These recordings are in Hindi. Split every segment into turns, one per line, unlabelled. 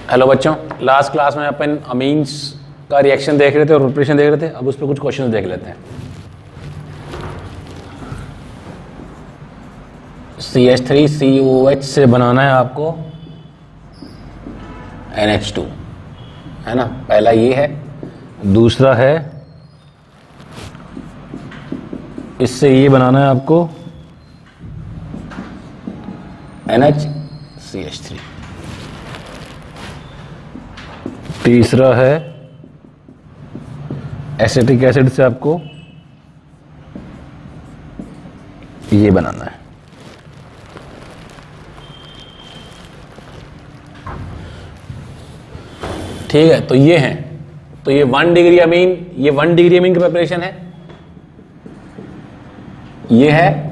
हेलो बच्चों, लास्ट क्लास में अपन अमीन्स का रिएक्शन देख रहे थे और प्रिपरेशन देख रहे थे। अब उस पर कुछ क्वेश्चन देख लेते हैं। CH3COH से बनाना है आपको NH2, है ना। पहला ये है, दूसरा है इससे ये बनाना है आपको NHCH3। तीसरा है एसिटिक एसिड से आपको ये बनाना है। ठीक है, तो ये है, तो ये 1 डिग्री अमीन, ये 1 डिग्री अमीन का प्रिपरेशन है। ये है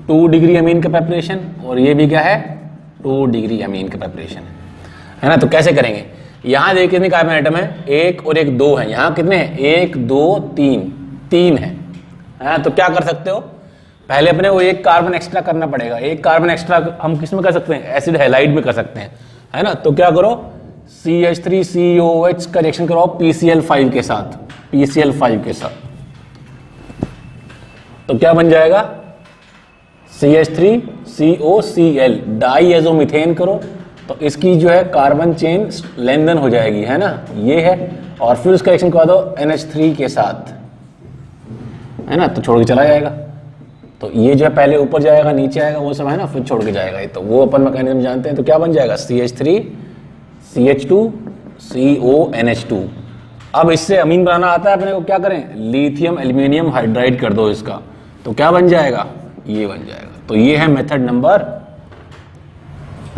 2 डिग्री अमीन का प्रिपरेशन और ये भी क्या है, 2 डिग्री अमीन का प्रिपरेशन है ना। तो कैसे करेंगे, यहां देखिए कितने कार्बन आइटम है, 1 और 1 2 है। यहां कितने हैं, 1 2 3 है ना। तो क्या कर सकते हो, पहले अपने को 1 कार्बन एक्स्ट्रा करना पड़ेगा। 1 कार्बन एक्स्ट्रा हम किस में कर सकते हैं, एसिड हैलाइड में कर सकते हैं, है ना। तो क्या करो, CH3COH का रिएक्शन कराओ PCl5 के साथ, PCl5 के साथ। तो क्या बन जाएगा, CH3COCl डाईएजोमीथेन करो तो इसकी जो है कार्बन चेन लेंथन हो जाएगी, है ना, ये है। और फिर उसका रिएक्शन करवा दो NH3 के साथ, है ना, तो छोड़ के चला जाएगा। तो ये जो है पहले ऊपर जाएगा, नीचे आएगा, वो सब है ना, फिर छोड़ के जाएगा। ये तो वो अपन मैकेनिज्म जानते हैं। तो क्या बन जाएगा, CH3CH2CONH2। अब इससे अमीन बनाना आता है अपने को, क्या करें, लिथियम एल्यूमिनियम हाइड्राइड कर दो इसका, तो क्या बन जाएगा, ये बन जाएगा। तो ये है मेथड नंबर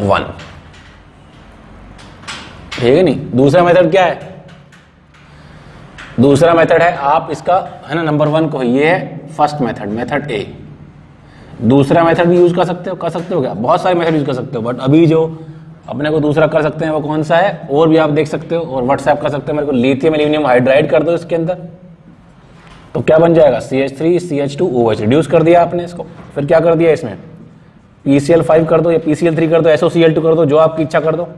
1, ठीक है नहीं। दूसरा मेथड क्या है, दूसरा मेथड है आप इसका, है ना, नंबर 1 को, ये है फर्स्ट मेथड, मेथड ए। दूसरा मेथड भी यूज कर सकते हो क्या, बहुत सारे मेथड यूज कर सकते हो, बट अभी जो अपने को दूसरा कर सकते हैं वो कौन सा है, और भी आप देख सकते हो और व्हाट्सएप कर सकते हो मेरे को, लिथियम एल्यूमिनियम हाइड्राइड कर दो इसके अंदर। तो क्या बन जाएगा, CH3CH2OH रिड्यूस कर दिया आपने इसको। फिर क्या कर दिया इसमें, PCl5 कर दो या PCl3 कर दो, SOCl2 कर दो, जो आपकी इच्छा कर दो,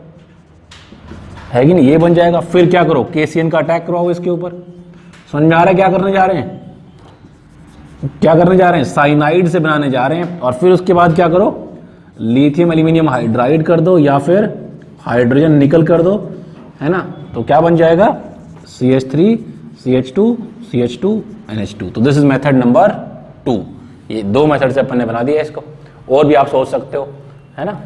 है कि नहीं, ये बन जाएगा। फिर क्या करो, KCN का अटैक करवाओ इसके ऊपर। समझ में आ रहा है क्या करने जा रहे हैं, क्या करने जा रहे हैं, साइनाइड से बनाने जा रहे हैं। और फिर उसके बाद क्या करो, लिथियम एल्यूमिनियम हाइड्राइड कर दो या फिर हाइड्रोजन निकल कर दो, है ना। तो क्या बन जाएगा, CH3CH2CH2NH2। तो दिस इज मेथड नंबर 2। ये 2 मेथड से अपन ने बना दिया इसको। और भी आप सोच सकते हो, है ना।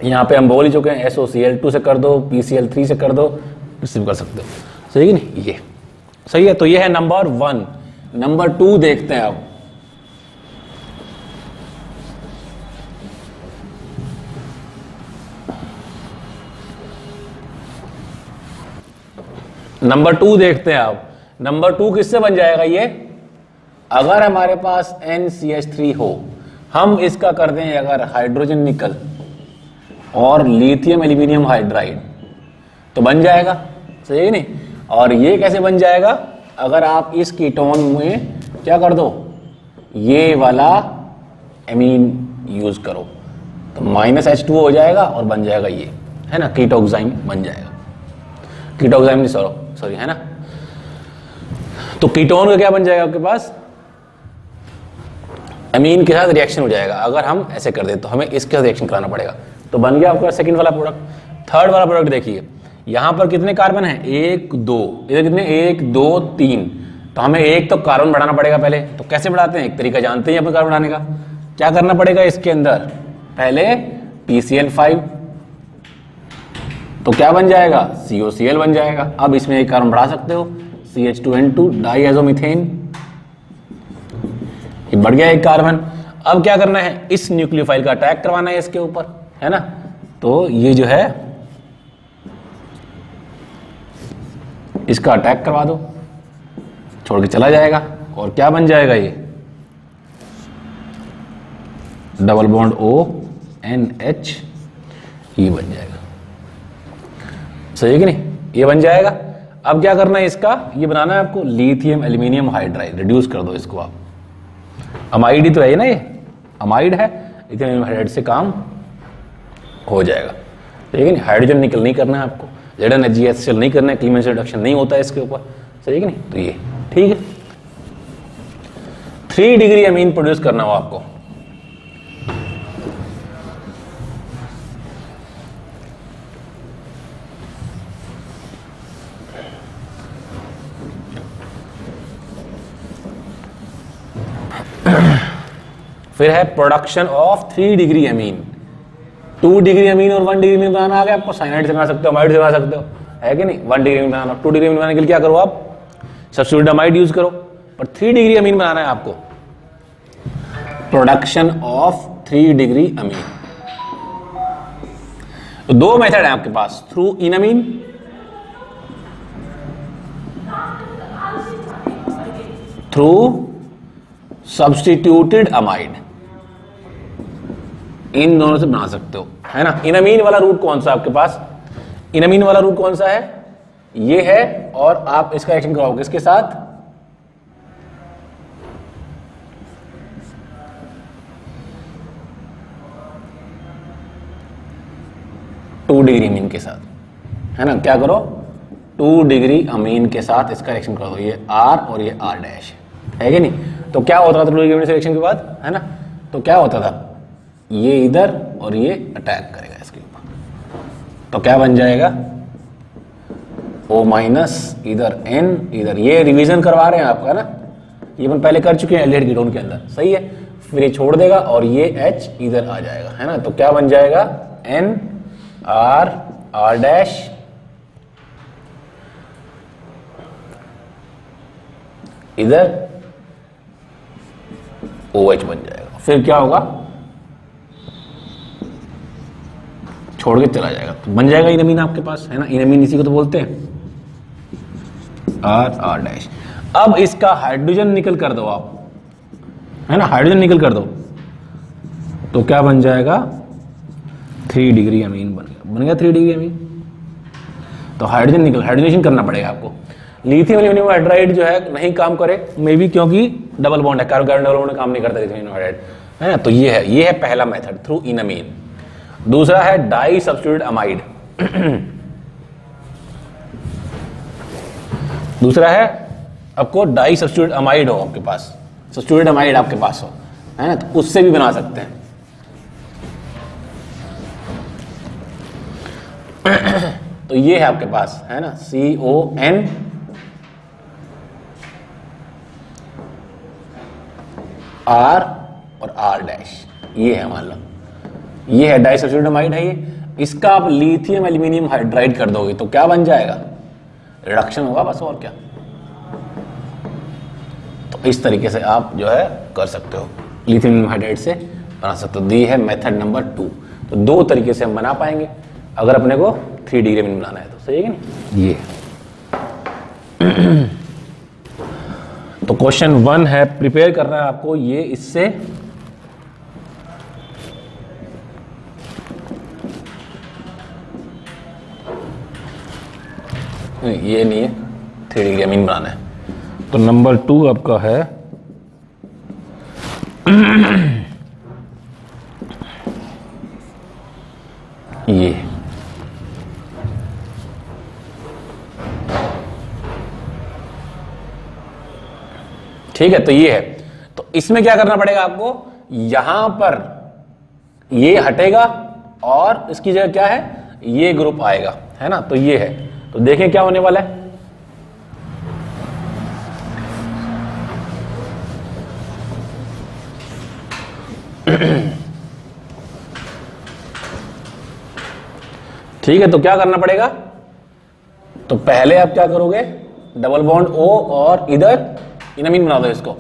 यहाँ पे हम बोल ही चुके हैं, SOCl2 से कर दो, PCl3 से कर दो, रिसीव कर सकते हो, सही है नहीं, ये सही है। तो ये है नंबर 1। नंबर 2 देखते हैं अब। नंबर 2 देखते हैं आप। नंबर 2 किससे बन जाएगा ये, अगर हमारे पास NCH3 हो, हम इसका कर दें अगर हाइड्रोजन निकल और लिथियम एल्यूमिनियम हाइड्राइड, तो बन जाएगा, सही है नहीं। और ये कैसे बन जाएगा, अगर आप इस कीटोन में क्या कर दो, ये वाला एमीन यूज करो, तो -H2O हो जाएगा और बन जाएगा ये, है ना, कीटोक्साइम बन जाएगा। कीटोक्साइम नहीं, सॉरी, है ना। तो कीटोन का क्या बन जाएगा आपके पास, अमीन के साथ रिएक्शन हो जाएगा। अगर हम ऐसे कर दे तो हमें इसके साथ रिएक्शन कराना पड़ेगा। तो बन गया आपका सेकंड वाला प्रोडक्ट। थर्ड वाला प्रोडक्ट देखिए, यहां पर कितने कार्बन है, 1 2, इधर कितने, 1 2 3। तो हमें एक तो कार्बन बढ़ाना पड़ेगा पहले। तो कैसे बढ़ाते हैं, एक तरीका जानते हैं अपने कार्बन बढ़ाने का। क्या करना पड़ेगा इसके अंदर, पहले PCl5, तो क्या बन जाएगा, COCl बन जाएगा। अब इसमें एक कार्बन बढ़ा सकते हो, CH2N2 डाईएजोमीथेन, ये बढ़ गया एक कार्बन। अब क्या करना है, इस न्यूक्लियोफाइल का अटैक करवाना है इसके ऊपर, है ना। तो ये जो है इसका अटैक करवा दो, छोड़ के चला जाएगा। और क्या बन जाएगा, ये डबल बॉन्ड ONH, ये बन जाएगा, सही है कि नहीं, ये बन जाएगा। अब क्या करना है इसका, ये बनाना है आपको लिथियम एल्यूमिनियम हाइड्राइड, रिड्यूस कर दो इसको आप। अमाइड ही तो है ना, ये अमाइड है, लिथियम एल्यूमिनियम हाइड्राइड से काम हो जाएगा। ठीक है नहीं, हाइड्रोजन निकल नहीं करना है आपको, ZnHgCl नहीं करना है, क्लीवेज रिडक्शन नहीं होता है इसके ऊपर, सही है कि नहीं। तो ये ठीक है, 3 डिग्री अमीन प्रोड्यूस करना हो आपको, फिर है production of 3 degree Amin. 2 degree अमीन और 1 डिग्री अमीन बनाना आ गया आपको, साइनाइड से बना सकते हो, अमाइड से बना सकते हो, है कि नहीं। 1 डिग्री अमीन बनाना, 2 डिग्री अमीन बनाने के लिए क्या करो आप, सब्स्टिट्यूट अमाइड यूज करो, पर 3 डिग्री अमीन बनाना है आपको, प्रोडक्शन ऑफ 3 डिग्री अमीन। तो 2 मेथड है आपके पास, थ्रू इनअमीन, थ्रू सब्स्टिट्यूटेड अमाइड, इन दोनों से बना सकते हो, है ना। इनअमीन वाला रूट कौन सा आपके पास, इनअमीन वाला रूट कौन सा है, ये है, और आप इसका एक्शन कराओगे इसके साथ, टू डिग्री अमीन के साथ, है ना। क्या करो, 2 डिग्री अमीन के साथ इसका रिएक्शन कर दो, ये R और ये R डैश, है कि नहीं। तो क्या होता था 2 डिग्री अमीन से रिएक्शन के बाद, है ना, तो क्या होता था, ये इधर और ये अटैक करेगा इसके ऊपर, तो क्या बन जाएगा O माइनस, इधर N, इधर, ये रिवीजन करवा रहे हैं आपका ना, ये अपन पहले कर चुके हैं एल्डिहाइड कीटोन के अंदर, सही है। फिर ये छोड़ देगा और ये H इधर आ जाएगा, है ना। तो क्या बन जाएगा, N R R डैश, इधर OH बन जाएगा। फिर क्या होगा, छोड़ के चला जाएगा, तो बन जाएगा इनअमीन आपके पास, है ना। इनअमीन इसी को तो बोलते हैं, R R डैश। अब इसका हाइड्रोजन निकल कर दो आप, है ना, हाइड्रोजन निकल कर दो, तो क्या बन जाएगा, 3 डिग्री अमीन बन गया 3 डिग्री अमीन। तो हाइड्रोजन निकल, हाइड्रोजनेशन करना पड़ेगा आपको। लिथियम एल्यूमिनियम हाइड्राइड जो है नहीं काम करे, मे बी क्योंकि डबल बॉन्ड है, कार्बन कार्बन डबल बॉन्ड काम नहीं करता लिथियम हाइड्राइड, है ना। तो ये है पहला मेथड, थ्रू इनअमीन। दूसरा है डाई सब्स्टिट्यूटेड अमाइड। दूसरा है आपको डाई सब्स्टिट्यूटेड अमाइड हो आपके पास, सब्स्टिट्यूटेड अमाइड आपके पास हो, है ना, तो उससे भी बना सकते हैं। तो ये है आपके पास, है ना, CON R और R डैश, ये है मान लो, ये है डाई सब्स्टिट्यूटेड अमाइड है ये। इसका आप लिथियम एल्यूमिनियम हाइड्राइड कर दोगे तो क्या बन जाएगा, रिडक्शन होगा बस, और क्या। तो इस तरीके से आप जो है कर सकते हो, लिथियम हाइड्राइड से बना सकते हो। दी है मेथड नंबर 2। तो 2 तरीके से हम बना पाएंगे अगर अपने को 3 डिग्री अमीन बनाना है तो, सही है कि नहीं। ये तो क्वेश्चन 1 है, प्रिपेयर करना है आपको ये इससे, ये नहीं है, 3 डिग्री अमीन बनाना है। तो नंबर 2 आपका है ये, ठीक है। तो ये है, तो इसमें क्या करना पड़ेगा आपको, यहां पर ये हटेगा और इसकी जगह क्या है, ये ग्रुप आएगा, है ना। तो ये है, तो देखें क्या होने वाला है, ठीक है। तो क्या करना पड़ेगा, तो पहले आप क्या करोगे, डबल बॉन्ड O और इधर इनअमीन बना दो इसको,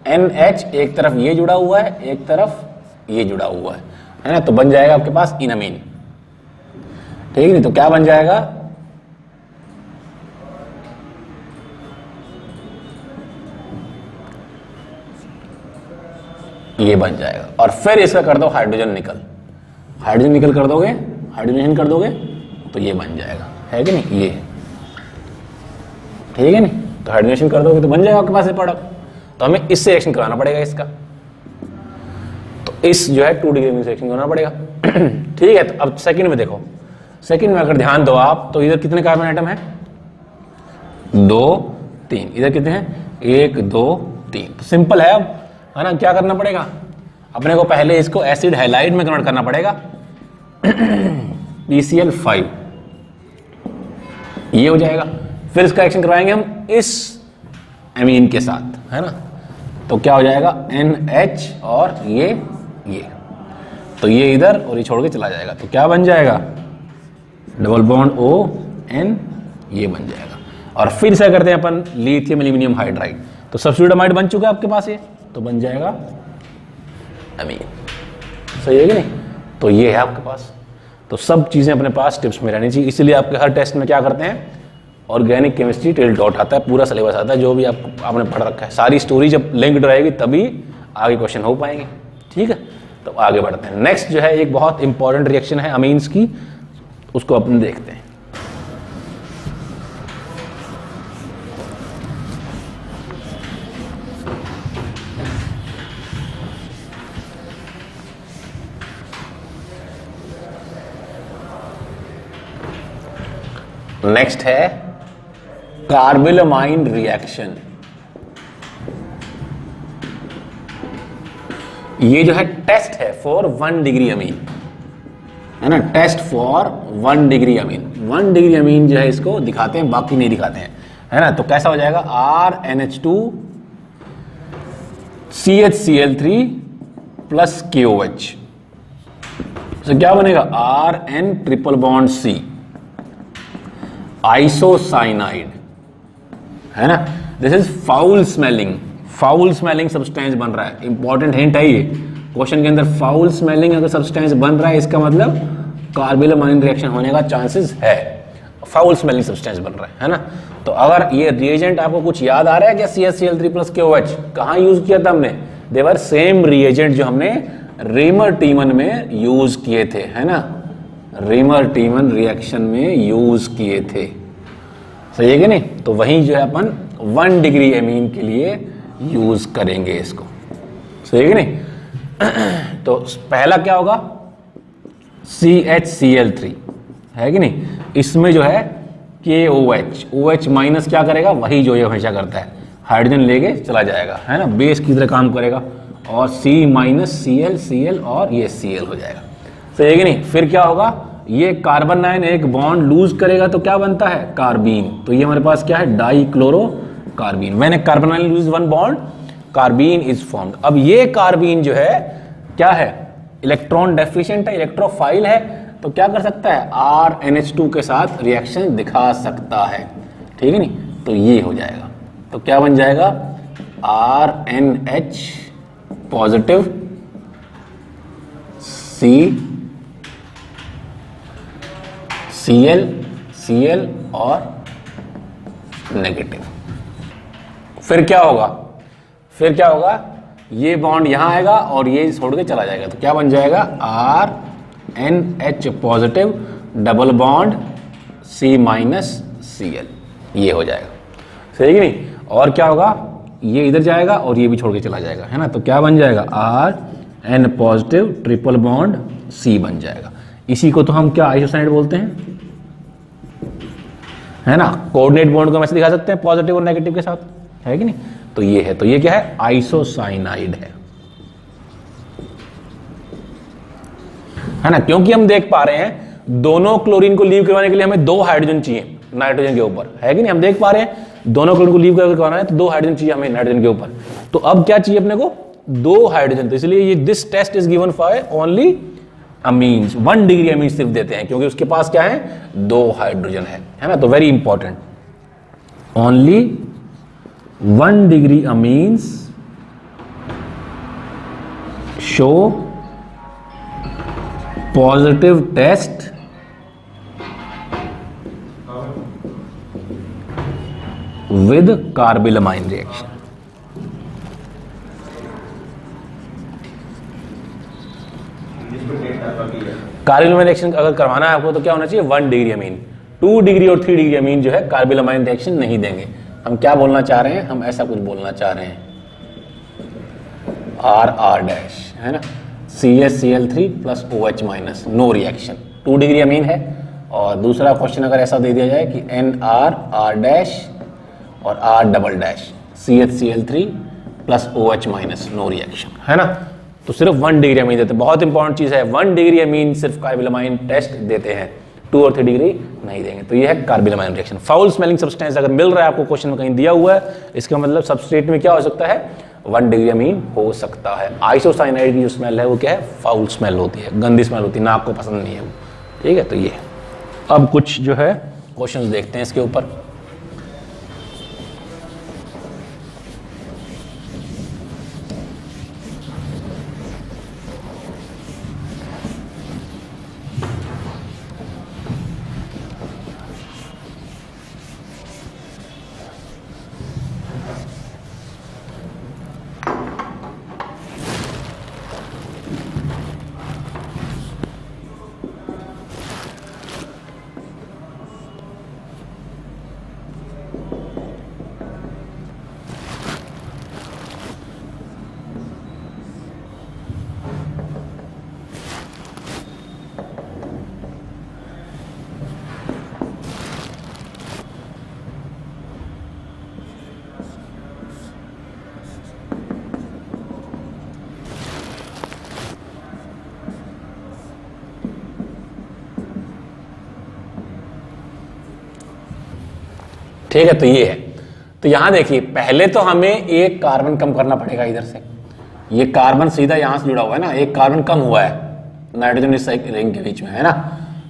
NH एक तरफ ये जुड़ा हुआ है, एक तरफ ये जुड़ा हुआ है ना। तो बन जाएगा आपके पास इनअमीन, ठीक है नहीं। तो क्या बन जाएगा, ये बन जाएगा। और फिर इसका कर दो हाइड्रोजन निकल, हाइड्रोजन निकल कर दोगे, हाइड्रोजन कर दोगे तो ये बन जाएगा, है कि नहीं, ये, ठीक है नहीं। तो हाइड्रोजन कर दोगे तो बन जाएगा आपके पास ये प्रोडक्ट। तो हमें इससे रिएक्शन कराना पड़ेगा इसका, तो इस जो है 2 डिग्री में रिएक्शन करना पड़ेगा। ठीक है। तो अब सेकंड में देखो, सेकंड में अगर ध्यान दो आप तो इधर कितने कार्बन आइटम है? 2 3। इधर कितने हैं? 1 2 3। तो सिंपल है अब, है ना। क्या करना पड़ेगा अपने को? पहले इसको एसिड हैलाइड में कन्वर्ट करना पड़ेगा PCl5, ये हो जाएगा। फिर इसका एक्शन करवाएंगे हम इस एमीन के साथ, है ना। तो क्या हो जाएगा? NH और ये तो ये इधर और ये छोड़ के चला जाएगा। तो क्या बन जाएगा? डबल बॉन्ड ON, ये बन जाएगा। और फिर से करते हैं अपन लिथियम एल्यूमिनियम हाइड्राइड। तो सब्स्टिट्यूट अमाइड बन चुका है आपके पास ये, तो बन जाएगा अमीन। सही है कि नहीं? तो ये है आपके पास। तो सब चीज़ें अपने पास टिप्स में रहनी चाहिए। इसलिए आपके हर टेस्ट में क्या करते हैं? ऑर्गेनिक केमिस्ट्री टिल डॉट आता है, पूरा सिलेबस आता है, जो भी आपने पढ़ रखा है। सारी स्टोरी जब लिंक्ड रहेगी तभी आगे क्वेश्चन हो पाएंगे। ठीक है, तो आगे बढ़ते हैं। नेक्स्ट जो है एक बहुत इंपॉर्टेंट रिएक्शन है अमीन्स की, उसको अपन देखते हैं। नेक्स्ट है कार्बिलमाइन रिएक्शन। ये जो है टेस्ट है फॉर 1 डिग्री अमीन, है ना। Test for 1 degree amine. 1 degree amine जो है इसको दिखाते हैं, बाकी नहीं दिखाते हैं, है ना। तो कैसा हो जाएगा? RNH2 CHCl3 plus KOH। तो क्या बनेगा? RN triple bond C, isocyanide, है ना। This is foul smelling substance बन रहा है। इंपॉर्टेंट हिंट है ये क्वेश्चन के अंदर। फाउल स्मेलिंग अगर सब्सटेंस बन रहा है इसका मतलब कार्बिलमाइन रिएक्शन होने का चांसेस है। फाउल स्मेलिंग सब्सटेंस बन रहा है ना। तो अगर ये रिएजेंट आपको कुछ याद आ रहा है क्या? CHCl3 प्लस KOH कहाँ यूज किया था हमने? देवर सेम रिएजेंट जो हमने रेमर-टीमन में यूज किए थे, है ना। रेमर-टीमन रिएक्शन में यूज किए थे। सही है कि नहीं? तो वहीं जो है अपन 1 डिग्री एमीन के लिए यूज करेंगे इसको। सही है कि नहीं? तो पहला क्या होगा? CHCl3, है कि नहीं। इसमें जो है KOH, OH माइनस क्या करेगा? वही जो ये हमेशा करता है, हाइड्रोजन लेके चला जाएगा, है ना। बेस की तरह काम करेगा। और C माइनस Cl और ये Cl हो जाएगा। सही है कि नहीं? फिर क्या होगा? ये कार्बन आयन एक बॉन्ड लूज करेगा तो क्या बनता है? कार्बीन। तो ये हमारे पास क्या है? Dichloro carbene. When a carbon ion lose 1 bond, carbene is formed. अब ये कार्बीन जो है क्या है? इलेक्ट्रॉन डेफिशिएंट है, इलेक्ट्रोफाइल है। तो क्या कर सकता है? RNH2 के साथ रिएक्शन दिखा सकता है। ठीक है नहीं? तो ये हो जाएगा। तो क्या बन जाएगा? RNH पॉजिटिव Cl और नेगेटिव। फिर क्या होगा? ये बॉन्ड यहां आएगा और ये छोड़ के चला जाएगा। तो क्या बन जाएगा? RNH positive double bond C minus Cl, ये हो जाएगा। सही कि नहीं? और क्या होगा? ये इधर जाएगा और ये भी छोड़ के चला जाएगा, है ना। तो क्या बन जाएगा? RN positive triple bond C बन जाएगा। इसी को तो हम क्या आइसोसाइनाइड बोलते हैं, है ना। कोऑर्डिनेट बॉन्ड को हम ऐसे दिखा सकते हैं पॉजिटिव और नेगेटिव के साथ, है कि नहीं। तो ये है, तो ये क्या है? आइसोसाइनाइड है ना। क्योंकि हम देख पा रहे हैं दोनों क्लोरीन को लीव करवाने के लिए हमें 2 हाइड्रोजन चाहिए नाइट्रोजन के ऊपर, है कि नहीं। हम देख पा रहे हैं दोनों क्लोरीन को लीव करवाना है तो 2 हाइड्रोजन चाहिए हमें नाइट्रोजन के ऊपर। तो अब क्या चाहिए अपने को? 2 हाइड्रोजन। तो इसलिए ये this test is given for only amines. 1 degree amine सिर्फ देते हैं क्योंकि उसके पास क्या है? 2 हाइड्रोजन है ना। तो very important, only 1 degree amines show positive test with carbylamine reaction. Carbylamine reaction अगर करवाना है आपको तो क्या होना चाहिए? 1 डिग्री अमीन। 2 डिग्री और 3 डिग्री अमीन जो है कार्बिलमाइन रिएक्शन नहीं देंगे। हम क्या बोलना चाह रहे हैं? हम ऐसा कुछ बोलना चाह रहे हैं, RR डैश, है ना। CHCl3 plus OH minus, no reaction. 2 degree amine है और दूसरा क्वेश्चन अगर ऐसा दे दिया जाए कि NR R डैश और R double dash CHCl3 plus OH minus, no reaction, है ना। तो सिर्फ 1 डिग्री अमीन देते हैं, बहुत इंपॉर्टेंट चीज है, 1 डिग्री अमीन सिर्फ कार्बिलमाइन टेस्ट देते हैं, 2 और 3 डिग्री नहीं देंगे। तो ये है कार्बिलमाइन रिएक्शन। फाउल स्मेलिंग सब्सटेंस अगर मिल रहा है आपको क्वेश्चन में कहीं दिया हुआ है, इसका मतलब सबस्ट्रेट में क्या हो सकता है, 1 डिग्री अमीन हो सकता है। आइसोसाइनाइड की जो स्मेल है वो क्या है, फाउल स्मेल होती है, गंदी स्मेल होती है, नाक को पसंद नहीं है वो, ठीक है। तो ये अब कुछ जो है क्वेश्चंस देखते हैं इसके ऊपर। ठीक है, तो ये है। तो यहां देखिए, पहले तो हमें एक कार्बन कम करना पड़ेगा इधर से, ये कार्बन सीधा यहां से जुड़ा हुआ है ना, एक कार्बन कम हुआ है नाइट्रोजन इस रिंग के बीच में, है ना।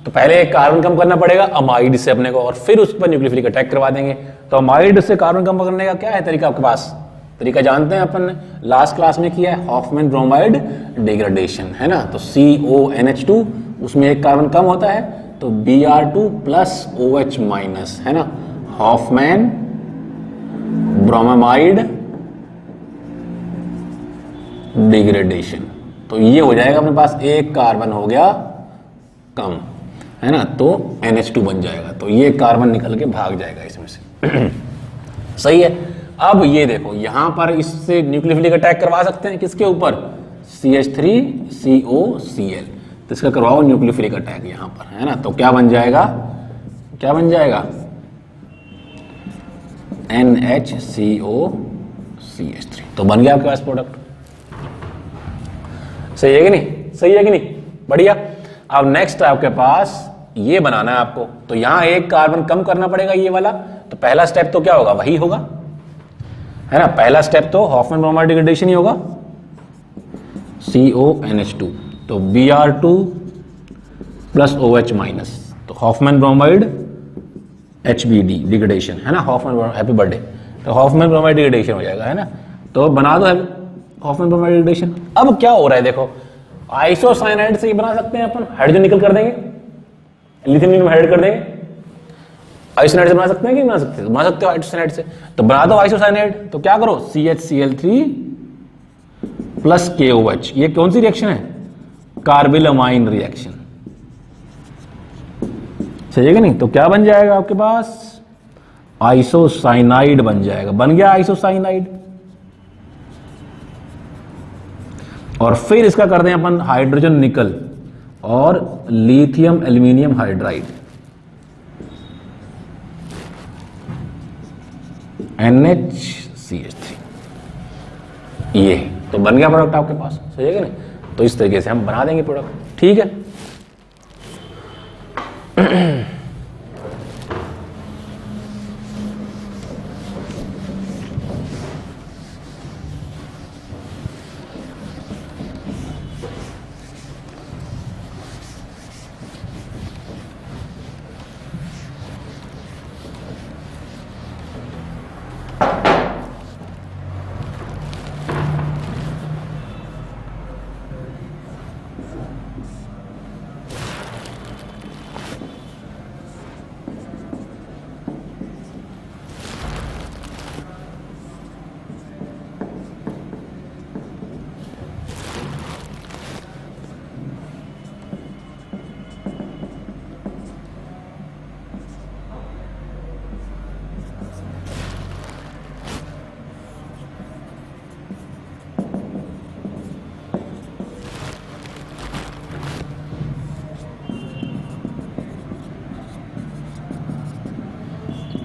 तो पहले एक कार्बन कम करना पड़ेगा अमाइड से अपने को, और फिर उस पर न्यूक्लियोफिलिक अटैक करवा देंगे। तो अमाइड से कार्बन कम करने का क्या है तरीका आपके पास, तरीका जानते हैं अपन ने, लास्ट क्लास में किया है, हॉफमैन ब्रोमाइड डिग्रेडेशन, है ना। तो CONH2, उसमें एक कार्बन कम होता है, तो Br2 प्लस OH माइनस, है ना, हॉफमैन ब्रोमाइड डिग्रेडेशन। तो ये हो जाएगा अपने पास, एक कार्बन हो गया कम, है ना, तो NH2 बन जाएगा, तो ये कार्बन निकल के भाग जाएगा इसमें से सही है। अब ये देखो, यहां पर इससे न्यूक्लियोफिलिक अटैक करवा सकते हैं, किसके ऊपर, CH3COCl, तो इसका करवाओ न्यूक्लियोफिलिक अटैक यहां पर, है ना। तो क्या बन जाएगा, क्या बन जाएगा, NHCOCH3, तो बन गया आपके पास प्रोडक्ट। सही है कि नहीं, सही है कि नहीं, बढ़िया। अब नेक्स्ट आपके पास ये बनाना है आपको, तो यहां एक कार्बन कम करना पड़ेगा ये वाला, तो पहला स्टेप तो क्या होगा, वही होगा, है ना, पहला स्टेप तो हॉफमैन ब्रोमाइड डिग्रेडेशन ही होगा, CONH2, तो Br2 प्लस OH माइनस, तो हॉफमैन ब्रोमाइड HBD डिग्रेडेशन, है ना, हॉफमैन, हैप्पी बर्थडे, तो हॉफमैन ब्रोमाइड डिग्रेडेशन हो जाएगा, है ना। तो बना दो हॉफमैन ब्रोमाइड डिग्रेडेशन। अब क्या हो रहा है देखो, आइसोसाइनाइड से ही बना सकते हैं अपन, हाइड्रोजन निकल कर देंगे, लिथियम हाइड्रेट कर देंगे, आइसोसाइनाइड से बना सकते हैं कि बना सकते हैं, बना सकते हो आइसोसाइनाइड से, तो बना दो आइसोसाइनाइड। तो क्या करो, CHCl3 प्लस KOH, ये कौन सी रिएक्शन है, कार्बिलमाइन रिएक्शन, सही है कि नहीं। तो क्या बन जाएगा आपके पास, आइसोसाइनाइड बन जाएगा, बन गया आइसोसाइनाइड। और फिर इसका करते हैं अपन हाइड्रोजन निकल और लिथियम एल्यूमिनियम हाइड्राइड, NHCH3, ये तो बन गया प्रोडक्ट आपके पास, सही है कि नहीं। तो इस तरीके से हम बना देंगे प्रोडक्ट, ठीक है।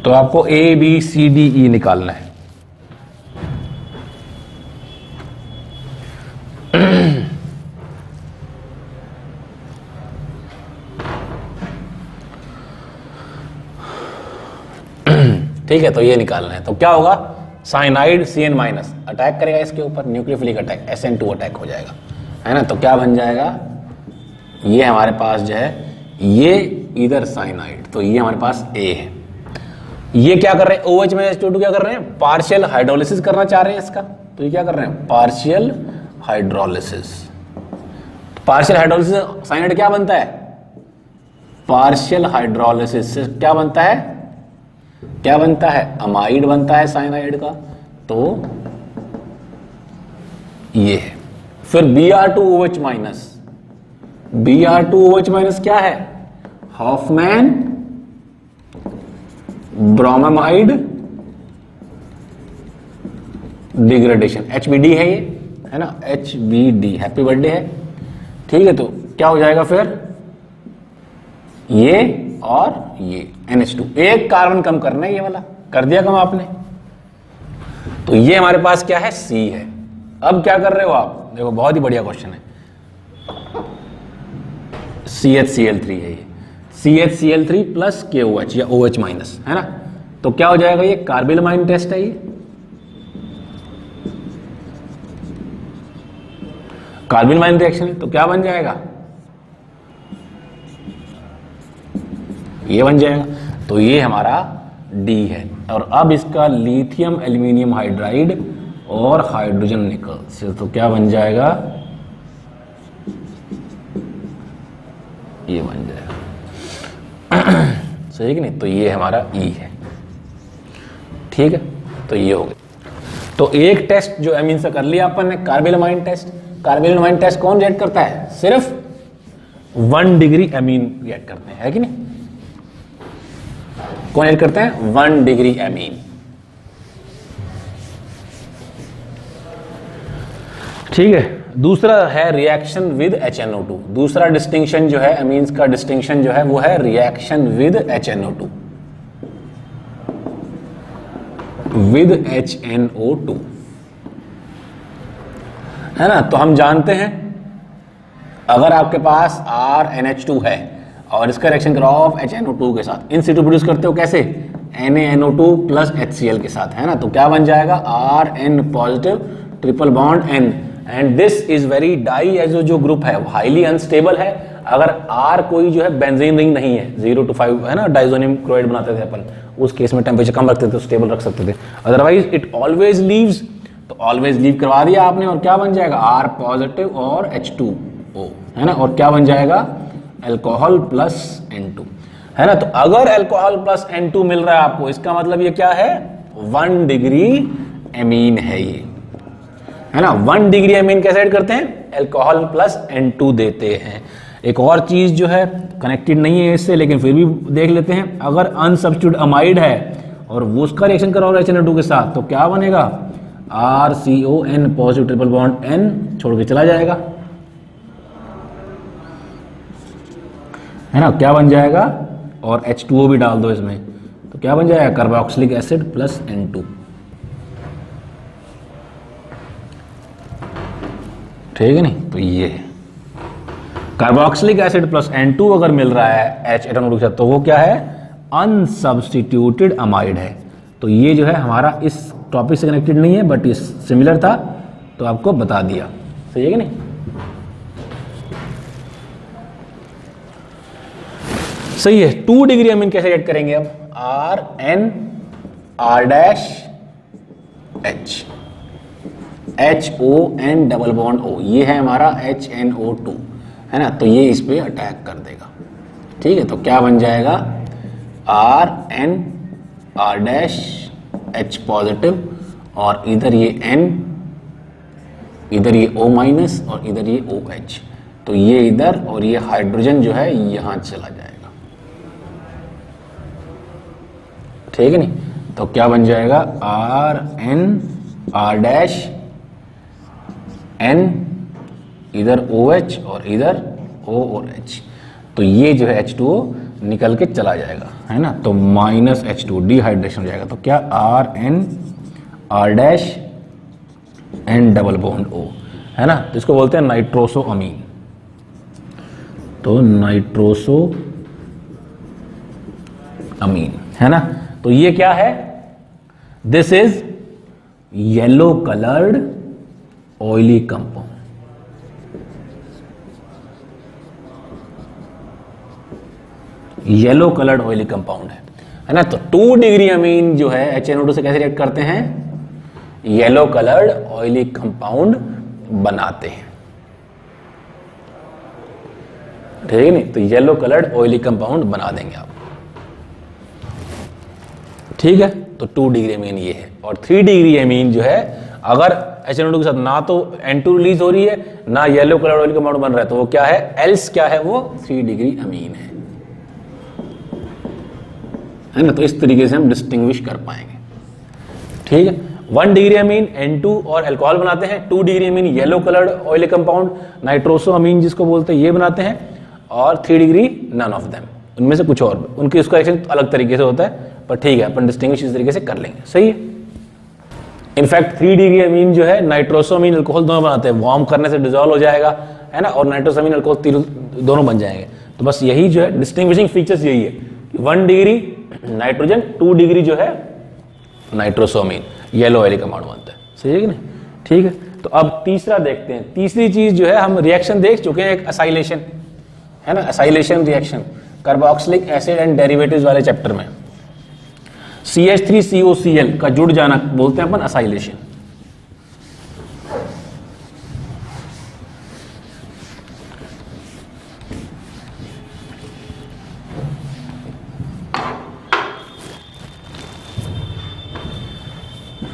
तो आपको A B C D E निकालना है। ठीक है, तो ये निकालना है। तो क्या होगा, साइनाइड CN माइनस अटैक करेगा इसके ऊपर, न्यूक्लियोफिलिक अटैक SN2 अटैक हो जाएगा, है ना। तो क्या बन जाएगा, ये हमारे पास जो है ये इधर साइनाइड, तो ये हमारे पास A है। ये क्या कर रहे हैं, OH में H2 क्या कर रहे हैं, पार्शियल हाइड्रोलिसिस करना चाह रहे हैं इसका। तो ये क्या कर रहे हैं, partial hydrolysis. Partial hydrolysis cyanide क्या बनता है, पार्शियल हाइड्रोलिसिस से क्या बनता है, क्या बनता है, अमाइड बनता है साइनाइड का। तो ये है। फिर Br2OH माइनस, Br2OH माइनस क्या है, हॉफमैन ब्रोमामाइड डिग्रेडेशन, HBD है ये, है ना, HBD, हैप्पी बर्थडे है। ठीक है, तो क्या हो जाएगा फिर, ये और ये NH2, एक कार्बन कम करना है, ये वाला कर दिया कम आपने। तो ये हमारे पास क्या है, C है। अब क्या कर रहे हो आप, देखो बहुत ही बढ़िया क्वेश्चन है। CHCl3 है ये, CHCl3 प्लस KOH या OH माइनस, है ना। तो क्या हो जाएगा, ये कार्बिलमाइन टेस्ट है, ये कार्बिलमाइन रिएक्शन है। तो क्या बन जाएगा, ये बन जाएगा। तो ये हमारा D है। और अब इसका लिथियम एल्यूमिनियम हाइड्राइड और हाइड्रोजन निकल से, तो क्या बन जाएगा, ये बन जाएगा। सही कि नहीं। तो ये हमारा E है। ठीक है, तो ये हो गया। तो एक टेस्ट जो एमीन से कर लिया अपन ने, कार्बिलमाइन टेस्ट। कार्बिलमाइन टेस्ट कौन रिएक्ट करता है, सिर्फ 1 डिग्री एमीन रिएक्ट करते हैं, है कि नहीं। कौन रिएक्ट करते हैं, 1 डिग्री एमीन। ठीक है। दूसरा है रिएक्शन विद HNO2। दूसरा डिस्टिंक्शन जो है, एमीन्स का डिस्टिंक्शन जो है वो है reaction with HNO2, with HNO2, है ना। तो हम जानते हैं अगर आपके पास RNH2 है और इसका रिएक्शन कराओ आप HNO2 के साथ, इन सिटू प्रोड्यूस करते हो कैसे, NaNO2 प्लस HCl के साथ, है ना। तो क्या बन जाएगा, Rn positive triple bond N, and this is very diazo, जो ग्रुप है हाईली अनस्टेबल है। अगर R कोई जो है बेंजीन रिंग नहीं है, 0 to 5, है ना, डाइजोनियम क्लोराइड बनाते थे अपन, उस केस में टेम्परेचर कम रखते थे तो स्टेबल रख सकते थे। अदरवाइज इट ऑलवेज लीव्स, तो ऑलवेज लीव करवा दिया आपने, और क्या बन जाएगा, R पॉजिटिव और H2O, है ना। और क्या बन जाएगा, अल्कोहल प्लस N2, है ना। तो अगर अल्कोहल प्लस N2 मिल रहा है आपको, इसका मतलब ये क्या है, 1 डिग्री एमीन है ये, है ना। 1 डिग्री एमीन कैसे ऐड करते हैं, अल्कोहल प्लस N2 देते हैं। एक और चीज जो है कनेक्टेड नहीं है इससे, लेकिन फिर भी देख लेते हैं, अगर अनसब्स्टिट्यूट अमाइड है और वो उसका रिएक्शन कराओ HNO2 के साथ, तो क्या बनेगा, RCON positive triple bond N छोड़ के चला जाएगा, है ना। क्या बन जाएगा, और H2O भी डाल दो इसमें, तो क्या बन जाएगा, कार्बोक्सिलिक एसिड प्लस N2। ठीक है नहीं। तो ये कार्बोक्सिलिक एसिड प्लस N2 अगर मिल रहा है HNO2 के साथ, तो वो क्या है, अनसब्स्टिट्यूटेड अमाइड है। तो ये जो है हमारा इस टॉपिक से कनेक्टेड नहीं है, बट इस सिमिलर था, तो आपको बता दिया। सही है कि नहीं। सही है। 2 डिग्री अमीन कैसे ऐड करेंगे अब, RN R' H HON double bond O, ये है हमारा HNO2, है ना। तो ये इस पे अटैक कर देगा। ठीक है, तो क्या बन जाएगा, RN R' H पॉजिटिव, और इधर ये N, इधर ये O माइनस, और इधर ये OH। तो ये इधर, और ये हाइड्रोजन जो है यहां चला जाएगा। ठीक है नहीं। तो क्या बन जाएगा, RN R' N, इधर OH और इधर O और H। तो ये जो है H2O निकल के चला जाएगा, है ना। तो माइनस H2O डिहाइड्रेशन हो जाएगा। तो क्या R N double bond O, है ना। तो इसको बोलते हैं नाइट्रोसो अमीन। तो नाइट्रोसो अमीन, है ना। तो ये क्या है, this is yellow coloured oily compound. Yellow coloured oily compound है ना। तो 2 डिग्री अमीन जो है HNO2 से कैसे रिएक्ट करते हैं, येलो कलर्ड ऑयली कंपाउंड बनाते हैं, ठीक है नहीं। तो येलो कलर्ड ऑयली कंपाउंड बना देंगे आप, ठीक है। तो 2 डिग्री अमीन ये है। और 3 डिग्री अमीन जो है, अगर HNO2 के साथ ना तो N2 रिलीज हो रही है ना येलो कलर ऑयल कंपाउंड बन रहा है, तो वो क्या है, एल्स क्या है, वो 3 डिग्री अमीन है ना। तो इस तरीके से हम डिस्टिंग्विश कर पाएंगे, ठीक है। 1 डिग्री अमीन N2 और अल्कोहल बनाते हैं। 2 degree amine yellow coloured oil compound nitroso amine जिसको बोलते हैं, ये बनाते हैं। और 3 डिग्री नन ऑफ देम, उनमें से कुछ और, उनकी उसका रिएक्शन अलग तरीके से होता है, पर ठीक है, अपन डिस्टिंग्विश इस तरीके से कर लेंगे, सही है। इनफैक्ट 3 डिग्री अमीन जो है नाइट्रोसो अमीन अल्कोहल दोनों बनाते हैं, वार्म करने से डिसॉल्व हो जाएगा, है ना। और नाइट्रोसो अमीन अल्कोहल दोनों बन जाएंगे। तो बस यही जो है डिस्टिंग्विशिंग फीचर्स यही है, 1 डिग्री नाइट्रोजन, 2 डिग्री जो है नाइट्रोसो अमीन येलो ऑयली कंपाउंड बनता है, सही है कि नहीं, ठीक है। तो अब तीसरा देखते हैं। तीसरी चीज जो है, हम रिएक्शन देख चुके हैं, एक असाइलेशन, है ना, acylation reaction carboxylic acid and derivatives वाले चैप्टर में। CH3COCl का जुड़ जाना बोलते हैं अपन असाइलेशन।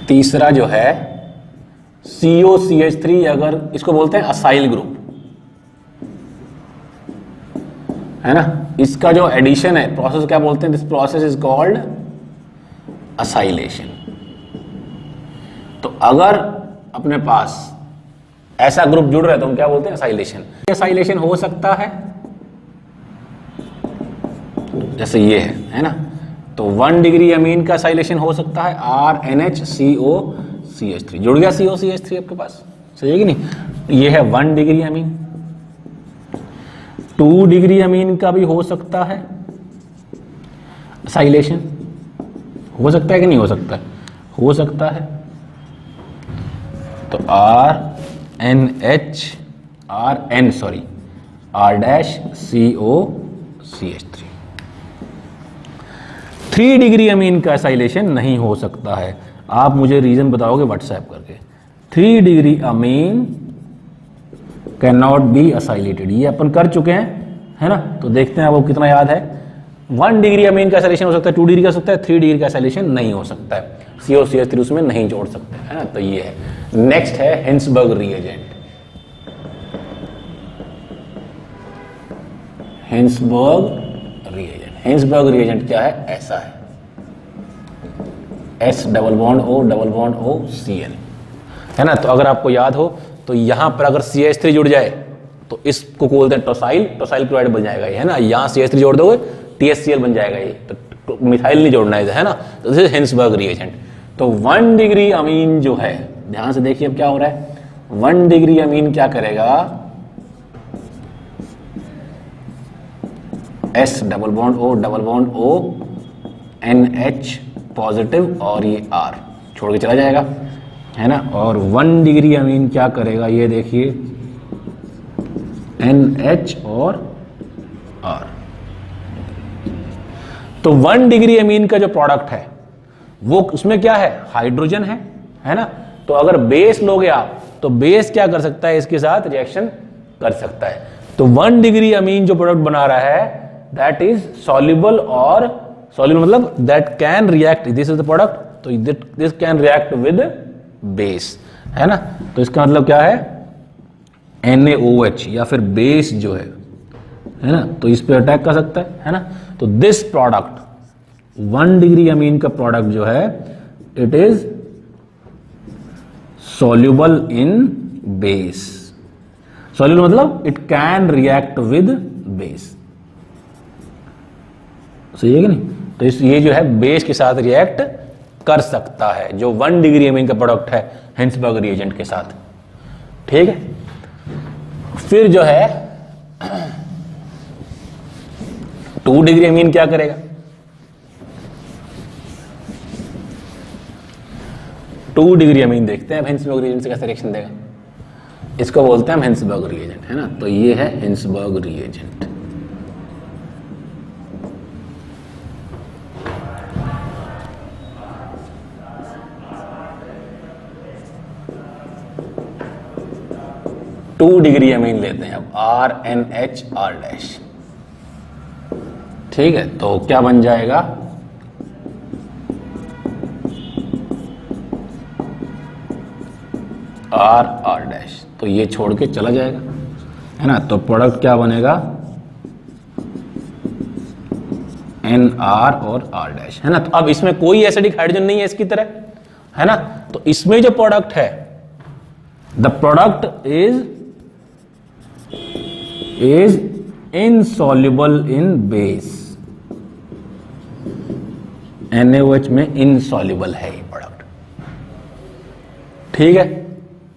तीसरा जो है COCH3, अगर इसको बोलते हैं असाइल ग्रुप, है ना। इसका जो एडिशन है प्रोसेस क्या बोलते हैं, this process is called acylation. तो अगर अपने पास ऐसा ग्रुप जुड़ रहा है तो हम क्या बोलते हैं, असाइलेशन। असाइलेशन हो सकता है जैसे ये है ना। तो 1 डिग्री अमीन का असाइलेशन हो सकता है RNHCOCH3, जुड़ गया COCH3 आपके पास, सही है कि नहीं। ये है 1 डिग्री अमीन। 2 डिग्री अमीन का भी हो सकता है असाइलेशन, हो सकता है कि नहीं हो सकता है, हो सकता है। तो R-COCH3। 3 डिग्री अमीन का असाइलेशन नहीं हो सकता है। आप मुझे रीजन बताओगे व्हाट्सएप करके। 3 degree amine can not be acylated, ये अपन कर चुके हैं, है ना। तो देखते हैं आपको कितना याद है। 1 डिग्री अमीन का असाइलेशन हो सकता है, 2 डिग्री का हो सकता है, 3 डिग्री का असाइलेशन नहीं हो सकता है। COCH3 उसमें नहीं जोड़ सकते, है ना। तो ये है। नेक्स्ट है हिंसबर्ग रिएजेंट। हिंसबर्ग रिएजेंट क्या है, ऐसा है, S double bond O Cl, है ना। तो अगर आपको याद हो तो यहां पर अगर CH3 जुड़ जाए तो इसको बोलते हैं टोसाइल क्लोराइड बन जाएगा ये, है ना। यहां CH3 जोड़ दोगे THCl बन जाएगा ये, तो मिथाइल नहीं जोड़ना है ना। तो दिस इज हिंसबर्ग रिएजेंट। तो 1 डिग्री अमीन जो है, ध्यान से देखिए अब क्या हो रहा है। 1 डिग्री अमीन क्या करेगा, S double bond O NH positive और ये R छोड़ के चला जाएगा, है ना। और 1 डिग्री अमीन क्या करेगा, ये देखिए NH और R। तो 1 डिग्री अमीन का जो प्रोडक्ट है वो उसमें क्या है, हाइड्रोजन है ना। तो अगर बेस लोगे आप तो बेस क्या कर सकता है, इसके साथ रिएक्शन कर सकता है। तो 1 डिग्री अमीन जो प्रोडक्ट बना रहा है दैट इज सॉल्युबल, और सॉल्युबल मतलब that can react, this is the product, तो this can react with base, है ना। तो इसका मतलब क्या है, NaOH या फिर बेस जो है ना, तो इस पे अटैक कर सकता है ना। तो दिस प्रोडक्ट 1 डिग्री अमीन का प्रोडक्ट जो है it is soluble in base. Soluble मतलब it can react with base, सही है कि नहीं? तो ये जो है बेस के साथ रिएक्ट कर सकता है, जो 1 डिग्री अमीन का प्रोडक्ट है हिंसबर्ग रिएजेंट के साथ। ठीक है, फिर जो है 2 डिग्री अमीन क्या करेगा? 2 डिग्री अमीन देखते हैं हिंसबर्ग रिएजेंट से कैसे रिएक्शन देगा। इसको बोलते हैं हम हिंसबर्ग रिएजेंट, है ना? तो ये है Hinsberg reagent. Two degree amine लेते हैं अब, RNHR डैश। ठीक है, तो क्या बन जाएगा? R डैश, तो ये छोड़ के चला जाएगा, है ना? तो प्रोडक्ट क्या बनेगा? NR और R डैश, है ना? तो अब इसमें कोई एसिडिक हाइड्रोजन नहीं है इसकी तरह, है ना? तो इसमें जो प्रोडक्ट है, the product is insoluble in base. NaOH में इनसॉल्युबल है ये प्रोडक्ट। ठीक है,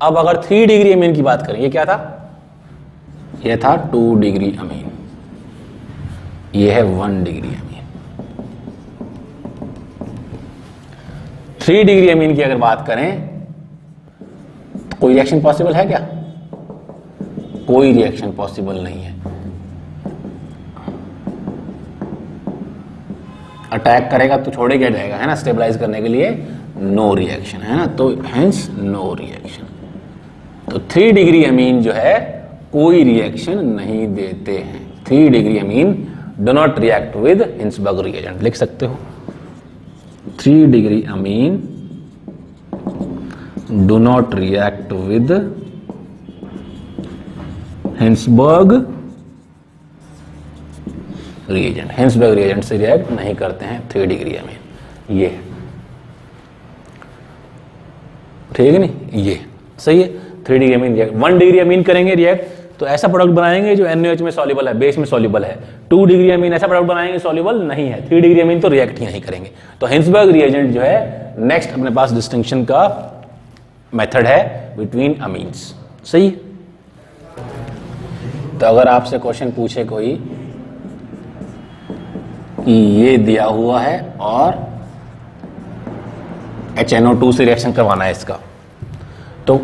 अब अगर 3 डिग्री अमीन की बात करें, ये क्या था? ये था 2 डिग्री अमीन, ये है 1 डिग्री अमीन। 3 डिग्री अमीन की अगर बात करें तो कोई रिएक्शन पॉसिबल है क्या? कोई रिएक्शन पॉसिबल नहीं है। अटैक करेगा तो छोड़े क्या जाएगा, है ना? स्टेबलाइज करने के लिए नो रिएक्शन, है ना? तो हेंस नो रिएक्शन। तो 3 डिग्री अमीन जो है कोई रिएक्शन नहीं देते हैं। 3 degree Amin do not react with Hinsberg reagent, लिख सकते हो। 3 degree Amin do not react with Hinsberg reagent. Hinsberg reagent से रिएक्ट नहीं करते हैं 3 डिग्री अमीन। ये ठीक है नहीं? ये सही है। 3 डिग्री अमीन रिएक्ट, 1 डिग्री अमीन करेंगे रिएक्ट तो ऐसा प्रोडक्ट बनाएंगे जो NaOH में सॉल्युबल है, बेस में सॉल्युबल है। 2 डिग्री अमीन ऐसा प्रोडक्ट बनाएंगे सॉल्युबल नहीं है। 3 डिग्री अमीन तो रिएक्ट ही नहीं करेंगे। तो हिंसबर्ग रिएजेंट जो है नेक्स्ट अपने पास डिस्टिंक्शन का मेथड है बिटवीन अमीन्स। सही। तो अगर आपसे क्वेश्चन पूछे कोई कि ये दिया हुआ है और HNO2 से रिएक्शन करवाना है इसका, तो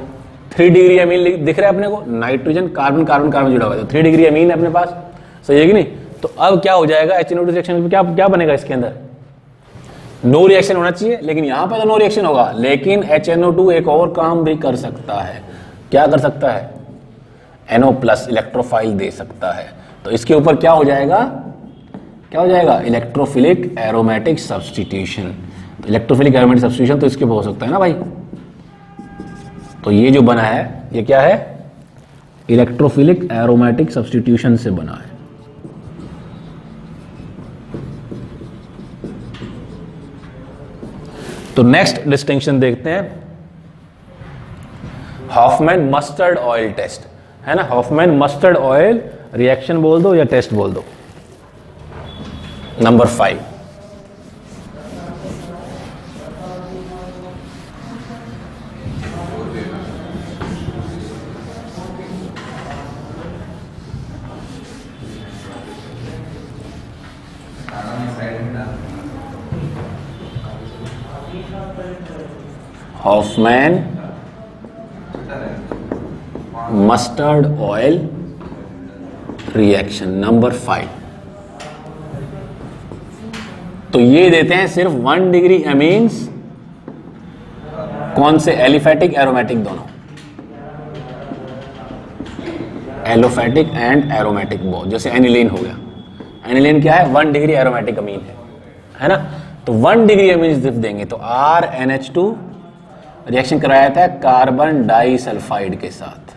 3 डिग्री अमीन दिख रहा है अपने को, नाइट्रोजन कार्बन कार्बन कार्बन जुड़ा हुआ है, तो 3 डिग्री अमीन है अपने पास। सही है कि नहीं? तो अब क्या हो जाएगा HNO2 रिएक्शन में, क्या बनेगा इसके अंदर? नो रिएक्शन होना चाहिए, लेकिन यहां पर तो नो रिएक्शन होगा, लेकिन HNO2 एक और काम भी कर सकता है। क्या कर सकता है? NO+ इलेक्ट्रोफाइल दे सकता है। तो इसके ऊपर क्या हो जाएगा? क्या हो जाएगा? Electrophilic aromatic substitution. तो इलेक्ट्रोफिलिक एरोमेटिक सब्स्टिट्यूशन तो इसके हो सकता है ना भाई। तो ये जो बना है ये क्या है? इलेक्ट्रोफिलिक एरोमेटिक सब्स्टिट्यूशन से बना है। तो नेक्स्ट डिस्टिंक्शन देखते हैं, हॉफमैन मस्टर्ड ऑयल टेस्ट, है ना? हॉफमैन मस्टर्ड ऑयल रिएक्शन बोल दो या टेस्ट बोल दो। Number 5, Hofmann mustard oil reaction number 5। तो ये देते हैं सिर्फ 1 डिग्री अमीन्स, कौन से? एलिफेटिक एरोमेटिक दोनों, एलोफेटिक एंड एरोमेटिक बोथ। जैसे एनिलीन हो गया, एनिलीन क्या है? 1 डिग्री एरोमेटिक अमीन है ना? तो 1 डिग्री अमीन सिर्फ देंगे। तो RNH2 रिएक्शन कराया था कार्बन डाइसल्फाइड के साथ,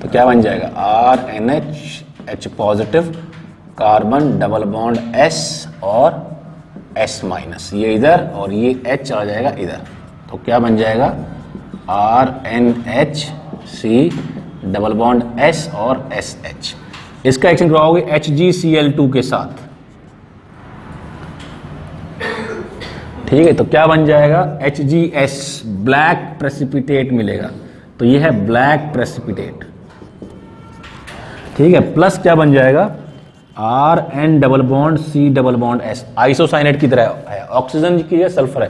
तो क्या बन जाएगा? RNH positive, carbon double bond S और S-, ये इधर और ये H आ जाएगा इधर। तो क्या बन जाएगा? RNHC डबल बॉन्ड S और SH। इसका एक्शन करवाओगे HgCl2 के साथ, ठीक है, तो क्या बन जाएगा HgS, ब्लैक प्रेसिपिटेट मिलेगा, तो ये है ब्लैक प्रेसिपिटेट, ठीक है। प्लस क्या बन जाएगा RN double bond C double bond S, isocyanate की तरह है, ऑक्सीजन की है, सल्फर है,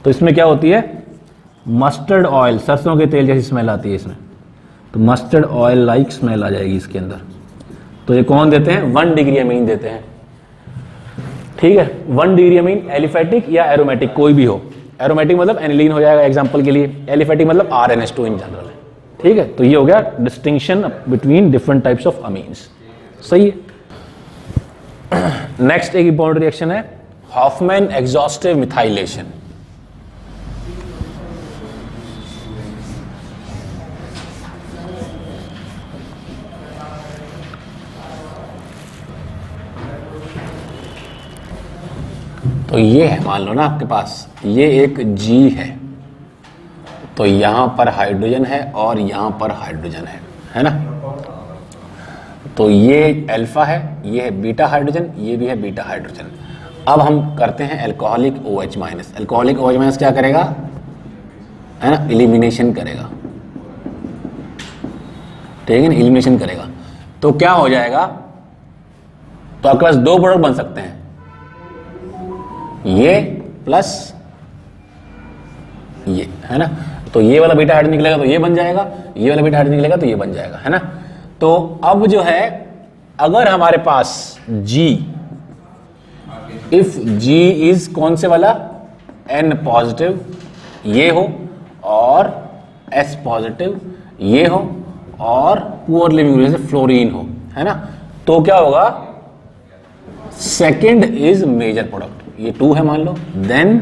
तो इसमें क्या होती है मस्टर्ड ऑयल, सरसों के तेल जैसी स्मेल आती है इसमें, तो मस्टर्ड ऑयल लाइक स्मेल आ जाएगी इसके अंदर। तो ये कौन देते हैं 1 डिग्री अमीन देते हैं, ठीक है। 1 डिग्री अमीन एलिफेटिक या एरोमेटिक कोई भी हो, एरोमेटिक मतलब एनिलीन हो जाएगा एग्जांपल के लिए, एलिफेटिक मतलब RNH2 इन जनरल है, ठीक है। तो ये हो गया distinction between different types of amines, सही है। नेक्स्ट एक इंपॉर्टेंट रिएक्शन है हॉफमैन एग्जॉस्टिव मिथाइलेशन। तो ये है, मान लो ना आपके पास ये एक G है, तो यहां पर हाइड्रोजन है और यहां पर हाइड्रोजन है ना, तो ये अल्फा है, ये है बीटा हाइड्रोजन, ये भी है बीटा हाइड्रोजन। अब हम करते हैं alcoholic OH minus, alcoholic OH minus क्या करेगा, है ना, एलिमिनेशन करेगा, ठीक है ना, एलिमिनेशन करेगा, तो क्या हो जाएगा, तो आपके पास 2 प्रोडक्ट बन सकते हैं, ये प्लस ये, है ना, तो ये वाला बीटा हाइड्रोजन निकलेगा तो ये बन जाएगा, ये वाला बीटा हाइड्रोजन निकलेगा तो ये बन जाएगा, है ना। तो अब जो है अगर हमारे पास G, इफ G इज कौन से वाला N पॉजिटिव ये हो और S पॉजिटिव ये हो और पुअर लिविंग जैसे फ्लोरीन हो, है ना, तो क्या होगा सेकंड इज मेजर प्रोडक्ट, ये 2 है मान लो, then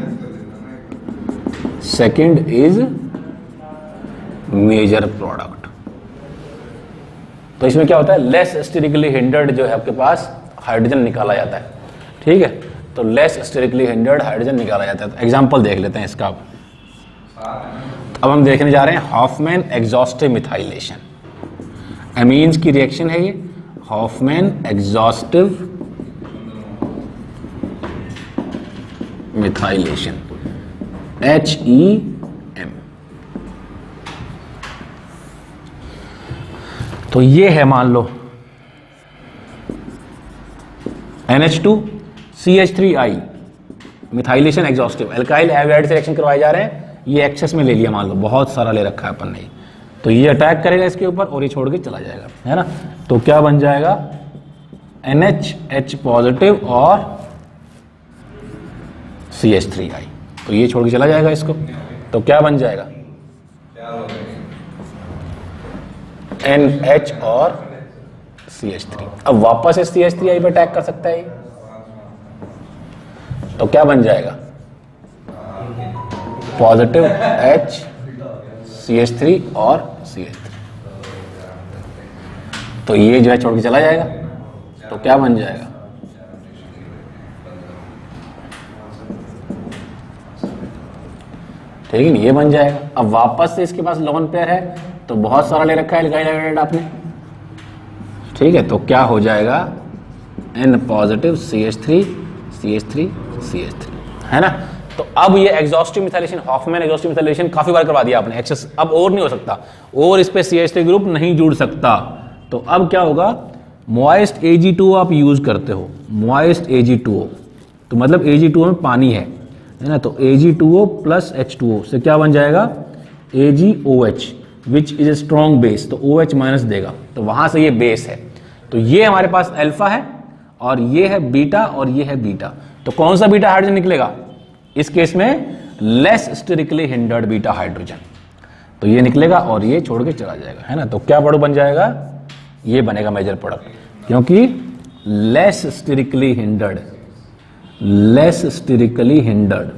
second is major product. तो इसमें क्या होता है लेस स्टेरिकली हिंडर्ड जो है आपके पास हाइड्रोजन निकाला जाता है, ठीक है, तो लेस स्टेरिकली हिंडर्ड हाइड्रोजन निकाला जाता है। तो एग्जांपल देख लेते हैं इसका। अब हम देखने जा रहे हैं हॉफमैन एग्जॉस्टिव मिथाइलेशन, एमीन्स की रिएक्शन है ये, हॉफमैन एग्जॉस्टिव मिथाइलेशन HEM। तो ये है मान लो NH2 CH3I methylation exhaustive, alkyl halide से रिएक्शन करवाए जा रहे हैं, ये एक्सेस में ले लिया मान लो, बहुत सारा ले रखा है अपन ने, तो ये अटैक करेगा इसके ऊपर और ये छोड़ के चला जाएगा, है ना। तो क्या बन जाएगा NH पॉजिटिव और CH3I, तो ये छोड़ के चला जाएगा इसको, तो क्या बन जाएगा NH और CH3। अब वापस से CH3I पे अटैक कर सकता है ये, तो क्या बन जाएगा पॉजिटिव H CH3 और CH3, तो ये जो है छोड़ के चला जाएगा, तो क्या बन जाएगा ठीक है ना, ये बन जाएगा। अब वापस से इसके पास लोन पेयर है, तो बहुत सारा ले रखा है एल्काइल हाइड्राइड आपने, ठीक है, तो क्या हो जाएगा N positive CH3 CH3 CH3, है ना। तो अब ये exhaustive methylation, Hofmann exhaustive methylation काफी बार करवा दिया आपने, एक्सेस अब और नहीं हो सकता, और इस पे CH3 ग्रुप नहीं जुड़ सकता। तो अब क्या होगा, मॉइस्ट Ag2O आप यूज करते हो, मॉइस्ट Ag2O, तो मतलब Ag2O में पानी है ना, तो Ag2O प्लस H2O से क्या बन जाएगा AgOH which is a strong base, तो OH माइनस देगा, तो वहां से ये बेस है, तो ये हमारे पास अल्फा है और ये है बीटा और ये है बीटा, तो कौन सा बीटा हाइड्रोजन निकलेगा इस केस में less sterically hindered beta hydrogen, तो ये निकलेगा और ये छोड़ के चला जाएगा, है ना। तो क्या प्रोडक्ट बन जाएगा, ये बनेगा मेजर प्रोडक्ट, क्योंकि less sterically hindered, less sterically hindered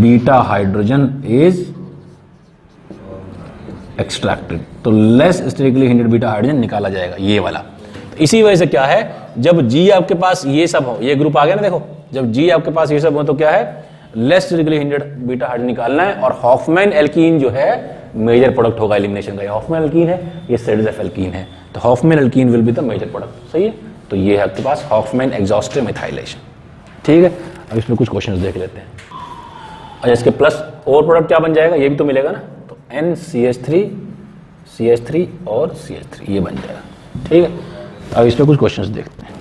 beta hydrogen is extracted, तो less sterically hindered beta hydrogen निकाला जाएगा ये वाला। तो इसी वजह से क्या है, जब G आपके पास ये सब हो, ये ग्रुप आ गया ना, देखो जब G आपके पास ये सब हो तो क्या है less sterically hindered beta hydrogen निकालना है, और हॉफमैन एल्कीन जो है मेजर प्रोडक्ट होगा एलिमिनेशन का। हॉफमैन एल्कीन है, ये सेडजेफ एल्कीन है, तो Hofmann alkene will be the major product. सही है, तो ये है आपके पास हॉफमैन एग्जॉस्टिव मिथाइलेशन। ठीक है, अब इसमें कुछ क्वेश्चन देख लेते हैं। और इसके प्लस और प्रोडक्ट क्या बन जाएगा, ये भी तो मिलेगा ना, तो NCH3 CH3 और CH3 ये बन जाएगा। ठीक है, अब इसमें कुछ क्वेश्चंस देखते हैं।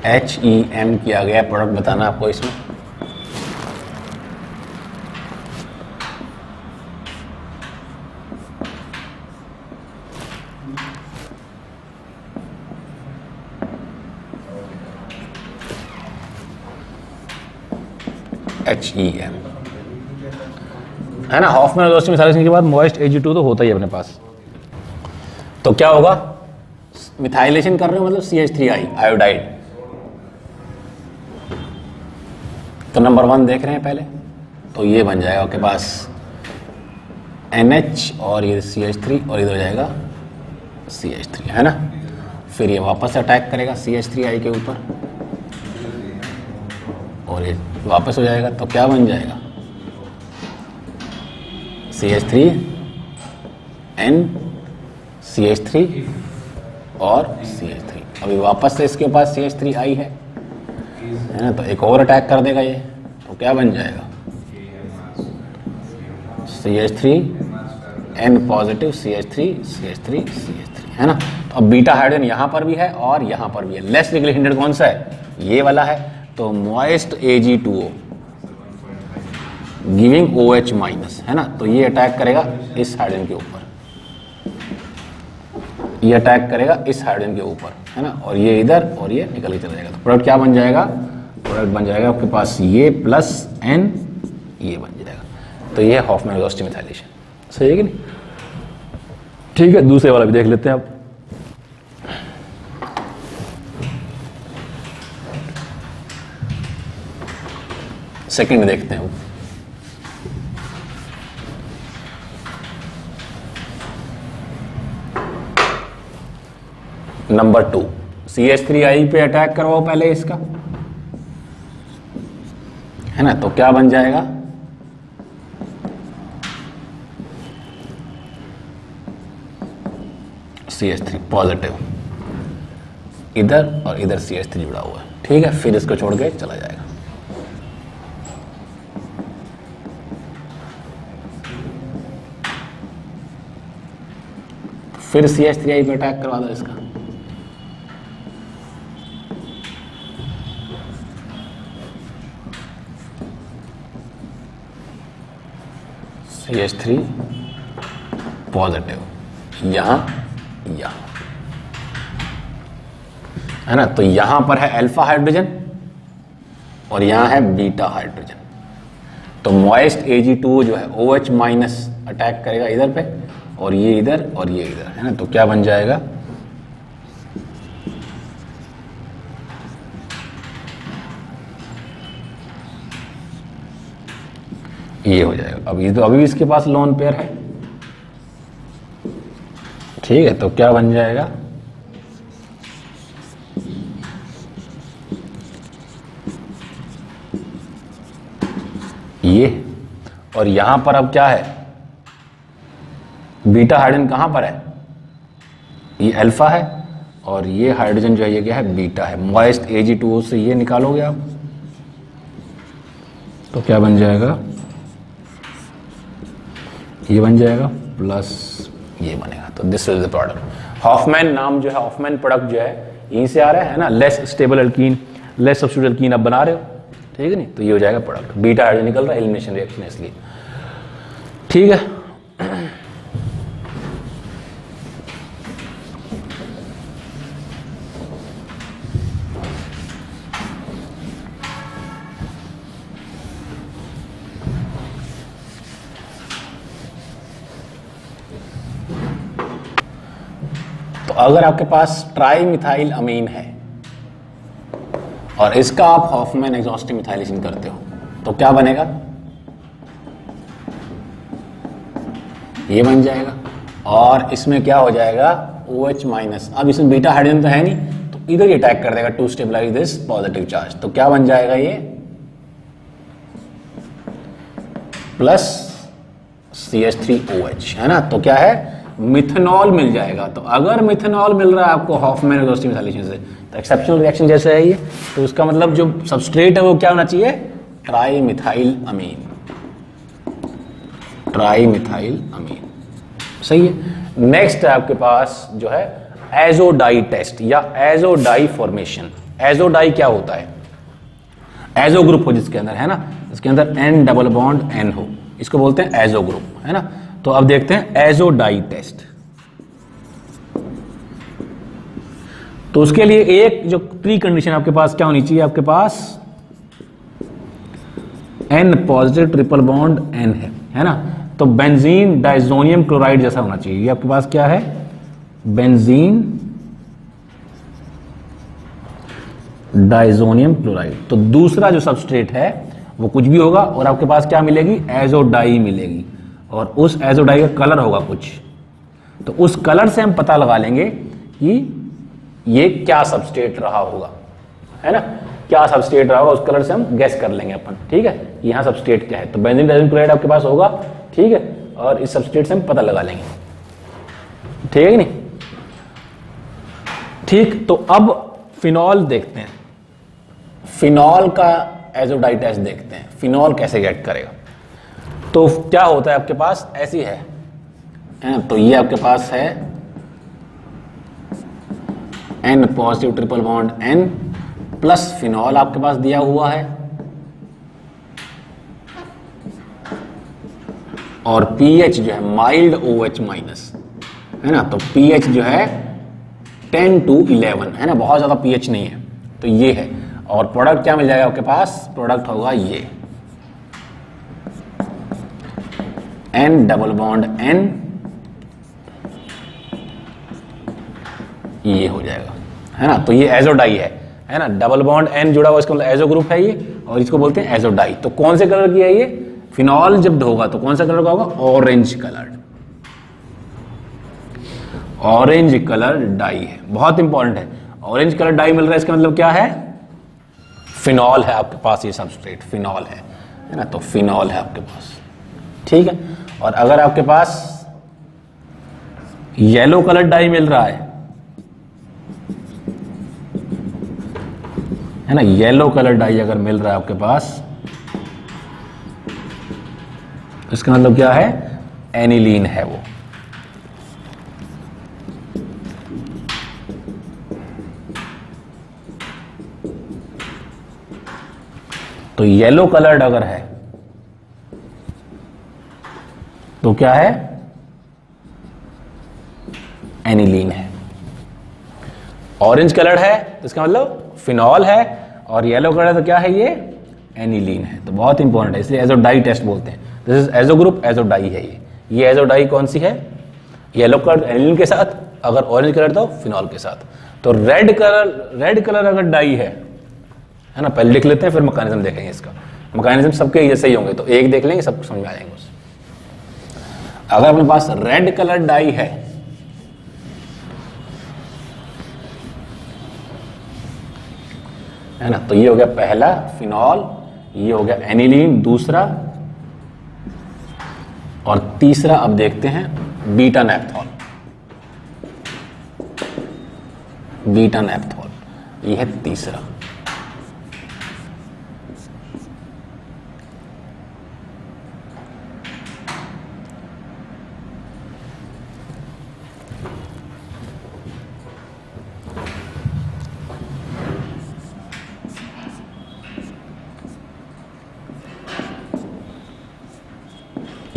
HEM किया गया प्रोडक्ट बताना आपको इसमें। HEM है ना। हॉफमैन एग्जॉस्टिव मिथाइलेशन के बाद मॉइस्ट Ag2 तो होता ही है अपने पास। तो क्या होगा, मिथाइलेशन कर रहे हो मतलब CH3I आयोडाइड। तो नंबर 1 देख रहे हैं पहले, तो ये बन जाएगा आपके पास NH और ये CH3 और इधर हो जाएगा CH3, है ना। फिर ये वापस अटैक करेगा CH3I के ऊपर और ये वापस हो जाएगा, तो क्या बन जाएगा CH3 N CH3 और CH3। अभी वापस से इसके पास CH3I है ना, तो एक और अटैक कर देगा ये, तो क्या बन जाएगा CH3 N positive CH3 CH3 CH3, है ना। तो अब बीटा हाइड्रोजन यहाँ पर भी है और यहाँ पर भी है। लेस रिगली हिंडेड कौन सा है, ये वाला है, तो moist Ag2O giving OH minus, है ना। तो ये अटैक करेगा इस हाइड्रोजन के ऊपर, ये अटैक करेगा इस हाइड्रोजन के ऊपर, है ना, और ये इधर और ये निकल के चला जाएगा। तो प्रोडक्ट क्या बन जाएगा, प्रोडक्ट बन जाएगा आपके पास ये प्लस N, ये बन जाएगा। तो ये है हॉफमैन एग्जॉस्टिव मिथाइलेशन। सही है कि नहीं। ठीक है, दूसरे वाला भी देख लेते हैं अब। सेकंड में देखते हैं। नंबर 2 CH3I पे अटैक करवाओ पहले इसका, है ना। तो क्या बन जाएगा CH3 पॉजिटिव, इधर और इधर CH3 जुड़ा हुआ है। ठीक है, फिर इसको छोड़ के चला जाएगा। फिर CH3I पे अटैक करवा दो इसका, CH3 पॉजिटिव यहाँ, है ना। तो यहां पर है अल्फा हाइड्रोजन और यहां है बीटा हाइड्रोजन। तो मॉइस्ट Ag2O जो है OH माइनस अटैक करेगा इधर पे, और ये इधर और ये इधर, है ना। तो क्या बन जाएगा ये हो जाएगा। अब ये तो अभी भी इसके पास लोन पेयर है। ठीक है, तो क्या बन जाएगा ये, और यहां पर अब क्या है, बीटा हाइड्रोजन कहां पर है, ये अल्फा है, और ये हाइड्रोजन जो है ये क्या है, बीटा है। मॉइस्ट Ag2O से ये निकालोगे आप, तो क्या बन जाएगा, ये बन जाएगा प्लस ये बनेगा। तो this is the product. Hofmann नाम जो है, हॉफमैन प्रोडक्ट जो है यहीं से आ रहा है ना, less stable alkene, less substitute alkene आप बना रहे हो, ठीक है नहीं। तो ये हो जाएगा प्रोडक्ट, बीटा हाइड्रोजन निकल रहा है, एलिमिनेशन रिएक्शन है इसलिए। ठीक है। अगर आपके पास ट्राई मिथाइल अमीन है और इसका आप हॉफमैन एग्जॉस्टिव मिथाइलेशन करते हो तो क्या बनेगा, ये बन जाएगा। और इसमें क्या हो जाएगा, OH माइनस। अब इसमें बीटा हाइड्रोजन तो है नहीं, तो इधर ये अटैक कर देगा to stabilize this positive charge. तो क्या बन जाएगा, ये प्लस CH3OH है ना। तो क्या है, मिथेनॉल मिल जाएगा। तो अगर मिथेनॉल मिल रहा है आपको हॉफमैन एग्जॉस्टिव मिथाइलेशन से तो एक्सेप्शनल रिएक्शन जैसे है ये। तो उसका मतलब जो सबस्ट्रेट है वो क्या होना चाहिए, ट्राई मिथाइल अमीन, ट्राई मिथाइल अमीन, सही है। नेक्स्ट है आपके पास जो है एजोडाई टेस्ट या एजोडाई फॉर्मेशन। एजोडाई क्या होता है, एजो ग्रुप हो जिसके अंदर है ना, इसके अंदर N डबल बॉन्ड N हो, इसको बोलते हैं एजो ग्रुप है ना। तो अब देखते हैं एजोडाई टेस्ट। तो उसके लिए एक जो प्री कंडीशन आपके पास क्या होनी चाहिए, आपके पास N positive triple bond N है ना। तो बेंजीन डाइजोनियम क्लोराइड जैसा होना चाहिए। ये आपके पास क्या है, बेंजीन डाइजोनियम क्लोराइड। तो दूसरा जो सबस्ट्रेट है वो कुछ भी होगा और आपके पास क्या मिलेगी, एजोडाई मिलेगी। और उस एजोडाई का कलर होगा कुछ, तो उस कलर से हम पता लगा लेंगे कि ये क्या सबस्ट्रेट रहा होगा, है ना। क्या सबस्ट्रेट रहा होगा उस कलर से हम गैस कर लेंगे अपन, ठीक है। यहाँ सबस्ट्रेट क्या है, तो बेंजीन डाइजोनियम क्लोराइड आपके पास होगा, ठीक है। और इस सबस्ट्रेट से हम पता लगा लेंगे, ठीक है कि नहीं। ठीक, तो अब फिनॉल देखते हैं, फिनॉल का एजोडाई टेस्ट देखते हैं, फिनॉल कैसे रिएक्ट करेगा। तो क्या होता है आपके पास, ऐसी है ना। तो ये आपके पास है N positive triple bond N plus phenol आपके पास दिया हुआ है और pH जो है माइल्ड OH माइनस है ना। तो pH जो है 10 to 11 है ना, बहुत ज्यादा pH नहीं है। तो ये है, और प्रोडक्ट क्या मिल जाएगा आपके पास, प्रोडक्ट होगा ये N डबल बॉन्ड N, ये हो जाएगा है ना। तो ये एजोडाई है ना, डबल बॉन्ड N जुड़ा हुआ, इसका मतलब एजो ग्रुप है ये, और इसको बोलते हैं एजोडाई। तो कौन से कलर की है ये, फिनॉल जब होगा तो कौन सा कलर का होगा, orange colour, orange colour dye है, बहुत इंपॉर्टेंट है। ऑरेंज कलर डाई मिल रहा है, इसका मतलब क्या है, फिनॉल है आपके पास, ये सबस्ट्रेट फिनॉल है ना। तो फिनॉल है आपके पास, ठीक है। और अगर आपके पास येलो कलर डाई मिल रहा है ना, येलो कलर डाई अगर मिल रहा है आपके पास, इसका मतलब क्या है, एनिलीन है वो। तो येलो कलर्ड अगर है तो क्या है, एनिलीन है। ऑरेंज कलर्ड है तो इसका मतलब फिनॉल है, और येलो कलर है तो क्या है, ये एनिलीन है। तो बहुत इंपॉर्टेंट है, इसलिए एजोडाई टेस्ट बोलते हैं। This is azo group, azo dye है ये एजोडाई कौन सी है, येलो कलर एनिलीन के साथ, अगर ऑरेंज कलर तो फिनॉल के साथ। तो रेड कलर अगर डाई है ना, पहले लिख लेते हैं फिर मैकेनिज्म देखेंगे इसका। मैकेनिज्म सबके जैसे ही होंगे, तो एक देख लेंगे सब समझ में आ जाएंगे उससे। अगर अपने पास रेड कलर डाई है ना, तो ये हो गया पहला फिनॉल, ये हो गया एनिलीन दूसरा, और तीसरा अब देखते हैं बीटा नैप्थॉल। बीटा नैप्थॉल ये है तीसरा।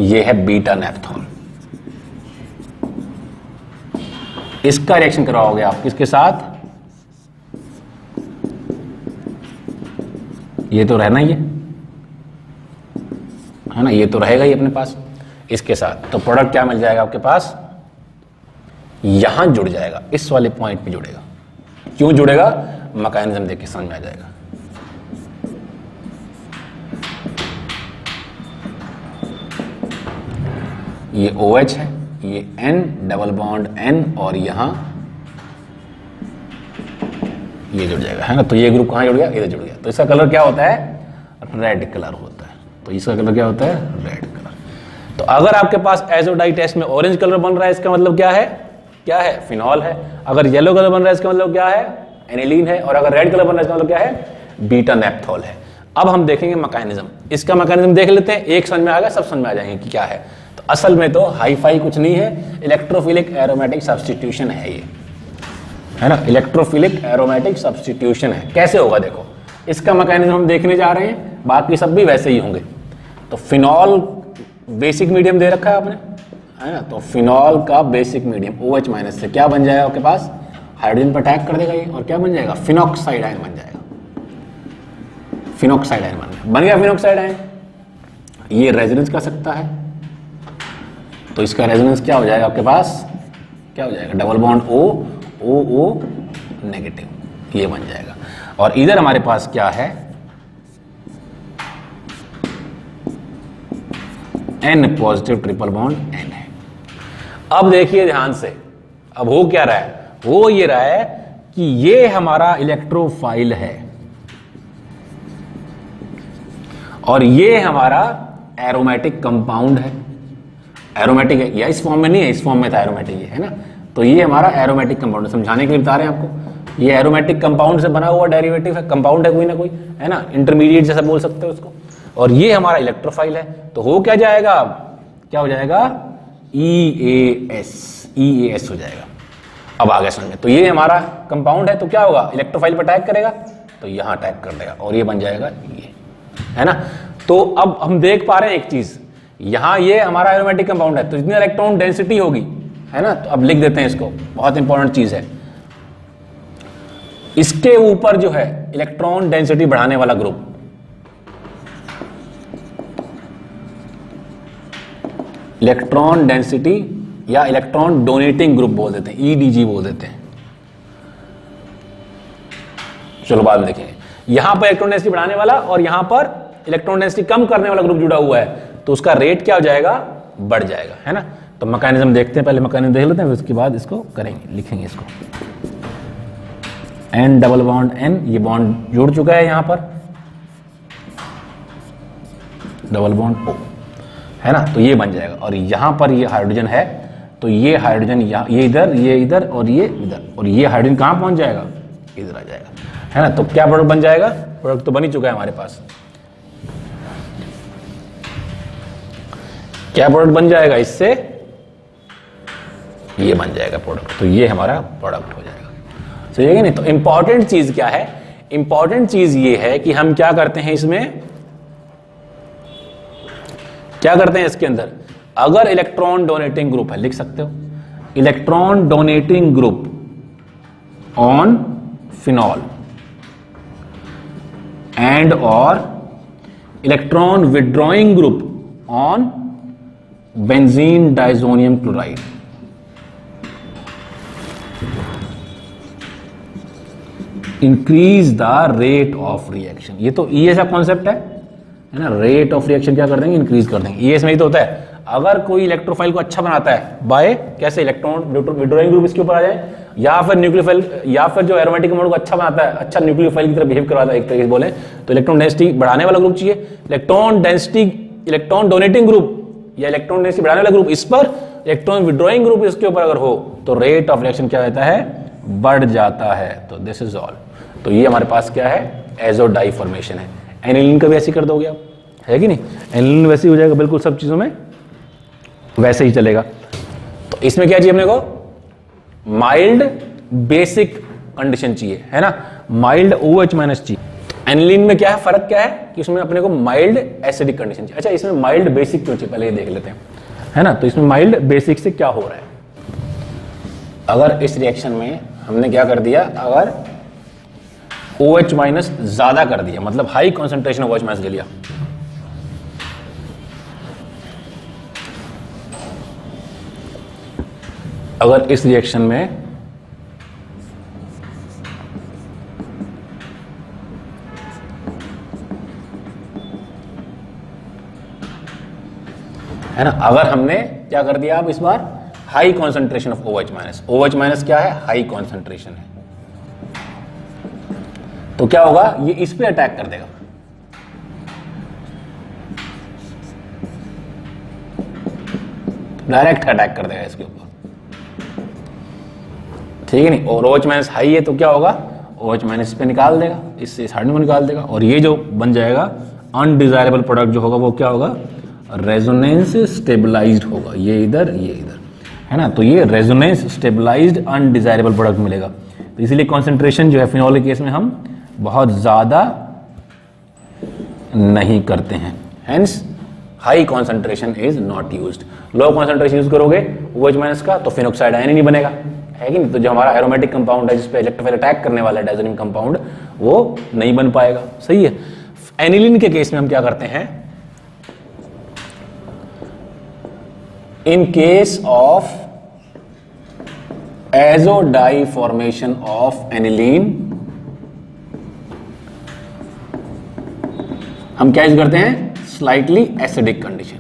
ये है बीटा नैप्थॉल। इसका रिएक्शन करवाओगे आप किसके साथ, ये तो रहना ही है ना, ये तो रहेगा ही अपने पास इसके साथ। तो प्रोडक्ट क्या मिल जाएगा आपके पास, यहां जुड़ जाएगा, इस वाले पॉइंट पे जुड़ेगा। क्यों जुड़ेगा, मैकेनिज्म देख के समझ में आ जाएगा। ये OH है, ये N डबल बॉन्ड N और यहां ये जुड़ जाएगा, है ना। तो ये ग्रुप कहां जुड़ गया, इधर जुड़ गया। तो इसका कलर क्या होता है, रेड कलर होता है। तो इसका कलर क्या होता है, रेड कलर। तो अगर आपके पास एजोडाई टेस्ट में ऑरेंज कलर बन रहा है, इसका मतलब क्या है, क्या है, फिनॉल है। अगर येलो कलर बन रहा है, इसका मतलब क्या है, एनिलीन है। और अगर रेड कलर बन रहा है, इसका मतलब क्या है, बीटा नेप्थोल है। अब हम देखेंगे मैकेनिज्म, इसका मैकेनिज्म देख लेते हैं। एक समझ में आ गया, सब समझ में आ जाएंगे कि क्या है। तो असल में तो हाई फाई कुछ नहीं है, इलेक्ट्रोफिलिक एरोमेटिक सब्स्टिट्यूशन है ये, है ना। इलेक्ट्रोफिलिक एरोमेटिक सब्स्टिट्यूशन है। कैसे होगा देखो, इसका मैकेनिज्म हम देखने जा रहे हैं, बाकी सब भी वैसे ही होंगे। तो फिनॉल बेसिक मीडियम दे रखा है आपने, है ना। तो फिनॉल का बेसिक मीडियम OH माइनस से क्या बन जाएगा आपके पास, हाइड्रोजन पर अटैक कर देगा ये, और क्या बन जाएगा, फिनॉक्साइड आयन बन जाएगा। फिनॉक्साइड आयन बन गया फिनॉक्साइड आयन। ये रेजोनेंस कर सकता है, तो इसका रेजोनेंस क्या हो जाएगा आपके पास, क्या हो जाएगा, डबल बॉन्ड O नेगेटिव, ये बन जाएगा। और इधर हमारे पास क्या है, N positive triple bond N है। अब देखिए ध्यान से, अब हो क्या रहा है, हो ये रहा है कि ये हमारा इलेक्ट्रोफाइल है और ये हमारा एरोमेटिक कंपाउंड है। एरोमेटिक है, या इस फॉर्म में नहीं है, इस फॉर्म में था एरोमेटिक, है ना। तो ये हमारा एरोमेटिक कंपाउंड, समझाने के लिए बता रहे हैं आपको। ये एरोमेटिक कंपाउंड से बना हुआ डेरिवेटिव है, कंपाउंड है कोई ना कोई, है ना, इंटरमीडिएट जैसा बोल सकते हो उसको। और ये हमारा इलेक्ट्रोफाइल है। तो हो क्या जाएगा, क्या हो जाएगा, EAS हो जाएगा। अब आगे समझ में, तो ये हमारा कंपाउंड है, तो क्या होगा, इलेक्ट्रोफाइल पर अटैक करेगा, तो यहां अटैक कर देगा और ये बन जाएगा ये, है ना। तो अब हम देख पा रहे हैं एक चीज, यहां ये हमारा एरोमेटिक कंपाउंड है, तो जितनी इलेक्ट्रॉन डेंसिटी होगी, है ना। तो अब लिख देते हैं इसको, बहुत इंपॉर्टेंट चीज है। इसके ऊपर जो है इलेक्ट्रॉन डेंसिटी बढ़ाने वाला ग्रुप, इलेक्ट्रॉन डेंसिटी या इलेक्ट्रॉन डोनेटिंग ग्रुप बोल देते हैं, EDG बोल देते हैं। चलो बाद में देखेंगे। यहां पर इलेक्ट्रॉन डेंसिटी बढ़ाने वाला और यहां पर इलेक्ट्रॉन डेंसिटी कम करने वाला ग्रुप जुड़ा हुआ है, तो उसका रेट क्या हो जाएगा, बढ़ जाएगा, है ना। तो मैकेनिज्म देखते हैं, पहले मैकेनिज्म देख लेते हैं, फिर उसके बाद इसको करेंगे, लिखेंगे इसको। N डबल बॉन्ड N, ये बॉन्ड जुड़ चुका है यहां पर, डबल बॉन्ड O, है ना। तो ये बन जाएगा और यहां पर ये हाइड्रोजन है, तो ये हाइड्रोजन ये इधर और ये इधर, और ये हाइड्रोजन कहां पहुंच जाएगा, इधर आ जाएगा, है ना। तो क्या प्रोडक्ट बन जाएगा, प्रोडक्ट तो बन ही चुका है हमारे पास। क्या प्रोडक्ट बन जाएगा इससे, ये बन जाएगा प्रोडक्ट। तो ये हमारा प्रोडक्ट हो जाएगा, सही है कि नहीं। तो इंपॉर्टेंट चीज क्या है, इंपॉर्टेंट चीज ये है कि हम क्या करते हैं इसमें, क्या करते हैं इसके अंदर, अगर इलेक्ट्रॉन डोनेटिंग ग्रुप है, लिख सकते हो, electron donating group on phenol and और electron withdrawing group on benzene diazonium chloride, increase the rate of reaction. ये तो ES का कॉन्सेप्ट है ना, रेट ऑफ रिएक्शन क्या कर देंगे, इंक्रीज कर देंगे। ES में ही तो होता है, अगर कोई इलेक्ट्रोफाइल को अच्छा बनाता है बाय कैसे, इलेक्ट्रॉन विड्रॉइंग ग्रुप इसके ऊपर आ जाए, या फिर न्यूक्लियोफाइल, या फिर जो एरोमेटिक कंपाउंड को अच्छा बनाता है, अच्छा न्यूक्लियोफाइल की तरह बिहेव करवाता है, एक तरीके से बोले तो इलेक्ट्रॉन डेंसिटी बढ़ाने वाला ग्रुप चाहिए। Electron density, electron donating group या इलेक्ट्रॉन डेंसिटी बढ़ाने वाला ग्रुप, इस पर इलेक्ट्रॉन विड्रॉइंग ग्रुप इसके ऊपर अगर हो, तो रेट ऑफ रिएक्शन क्या रहता है, बढ़ जाता है। तो दिस इज ऑल। तो ये हमारे पास क्या है, एजोडाई फॉर्मेशन है। एनिलीन का भी ऐसे कर दोगे आप, है कि नहीं, एनिलीन वैसे ही हो जाएगा, बिल्कुल सब चीजों में वैसे ही चलेगा। तो इसमें क्या चाहिए अपने को, माइल्ड बेसिक कंडीशन चाहिए, है ना, माइल्ड OH माइनस चाहिए। एनिलीन में क्या है, फर्क क्या है कि उसमें अपने को माइल्ड एसिडिक कंडीशन चाहिए। अच्छा, इसमें माइल्ड बेसिक क्यों चाहिए, पहले ये देख लेते हैं, है ना। तो इसमें माइल्ड बेसिक से क्या हो रहा है, अगर इस रिएक्शन में हमने क्या कर दिया, अगर OH माइनस ज्यादा कर दिया, मतलब हाई कॉन्सेंट्रेशन OH माइनस ले लिया, अगर इस रिएक्शन में है ना, अगर हमने क्या कर दिया अब इस बार high concentration of OH minus, OH minus क्या है, हाई कॉन्सेंट्रेशन है, तो क्या होगा, ये इस पे अटैक कर देगा, डायरेक्ट अटैक कर देगा इसके ऊपर, ठीक है नहीं। और OH माइनस हाई है तो क्या होगा, OH माइनस पे निकाल देगा, इससे साइड में निकाल देगा, और ये जो बन जाएगा अनडिजायरेबल प्रोडक्ट जो होगा वो क्या होगा, रेजोनेंस स्टेबलाइज्ड होगा, ये इधर है ना, तो ये रेजोनेंस स्टेबलाइज्ड अनडिजायरेबल प्रोडक्ट मिलेगा। तो इसलिए कॉन्सेंट्रेशन जो है फिनॉल के केस में हम बहुत ज्यादा नहीं करते हैं, hence high concentration is not used. Low concentration use करोगे OH माइनस का तो फिनॉक्साइड आयन ही नहीं बनेगा, है कि नहीं। तो जो हमारा एरोमेटिक कंपाउंड है जिसपे इलेक्ट्रोफाइल अटैक करने वाला है डायजोनियम कंपाउंड, वो नहीं बन पाएगा, सही है। एनिलीन के केस में हम क्या करते हैं, in case of azodie formation of aniline हम क्या यूज करते हैं, slightly acidic condition,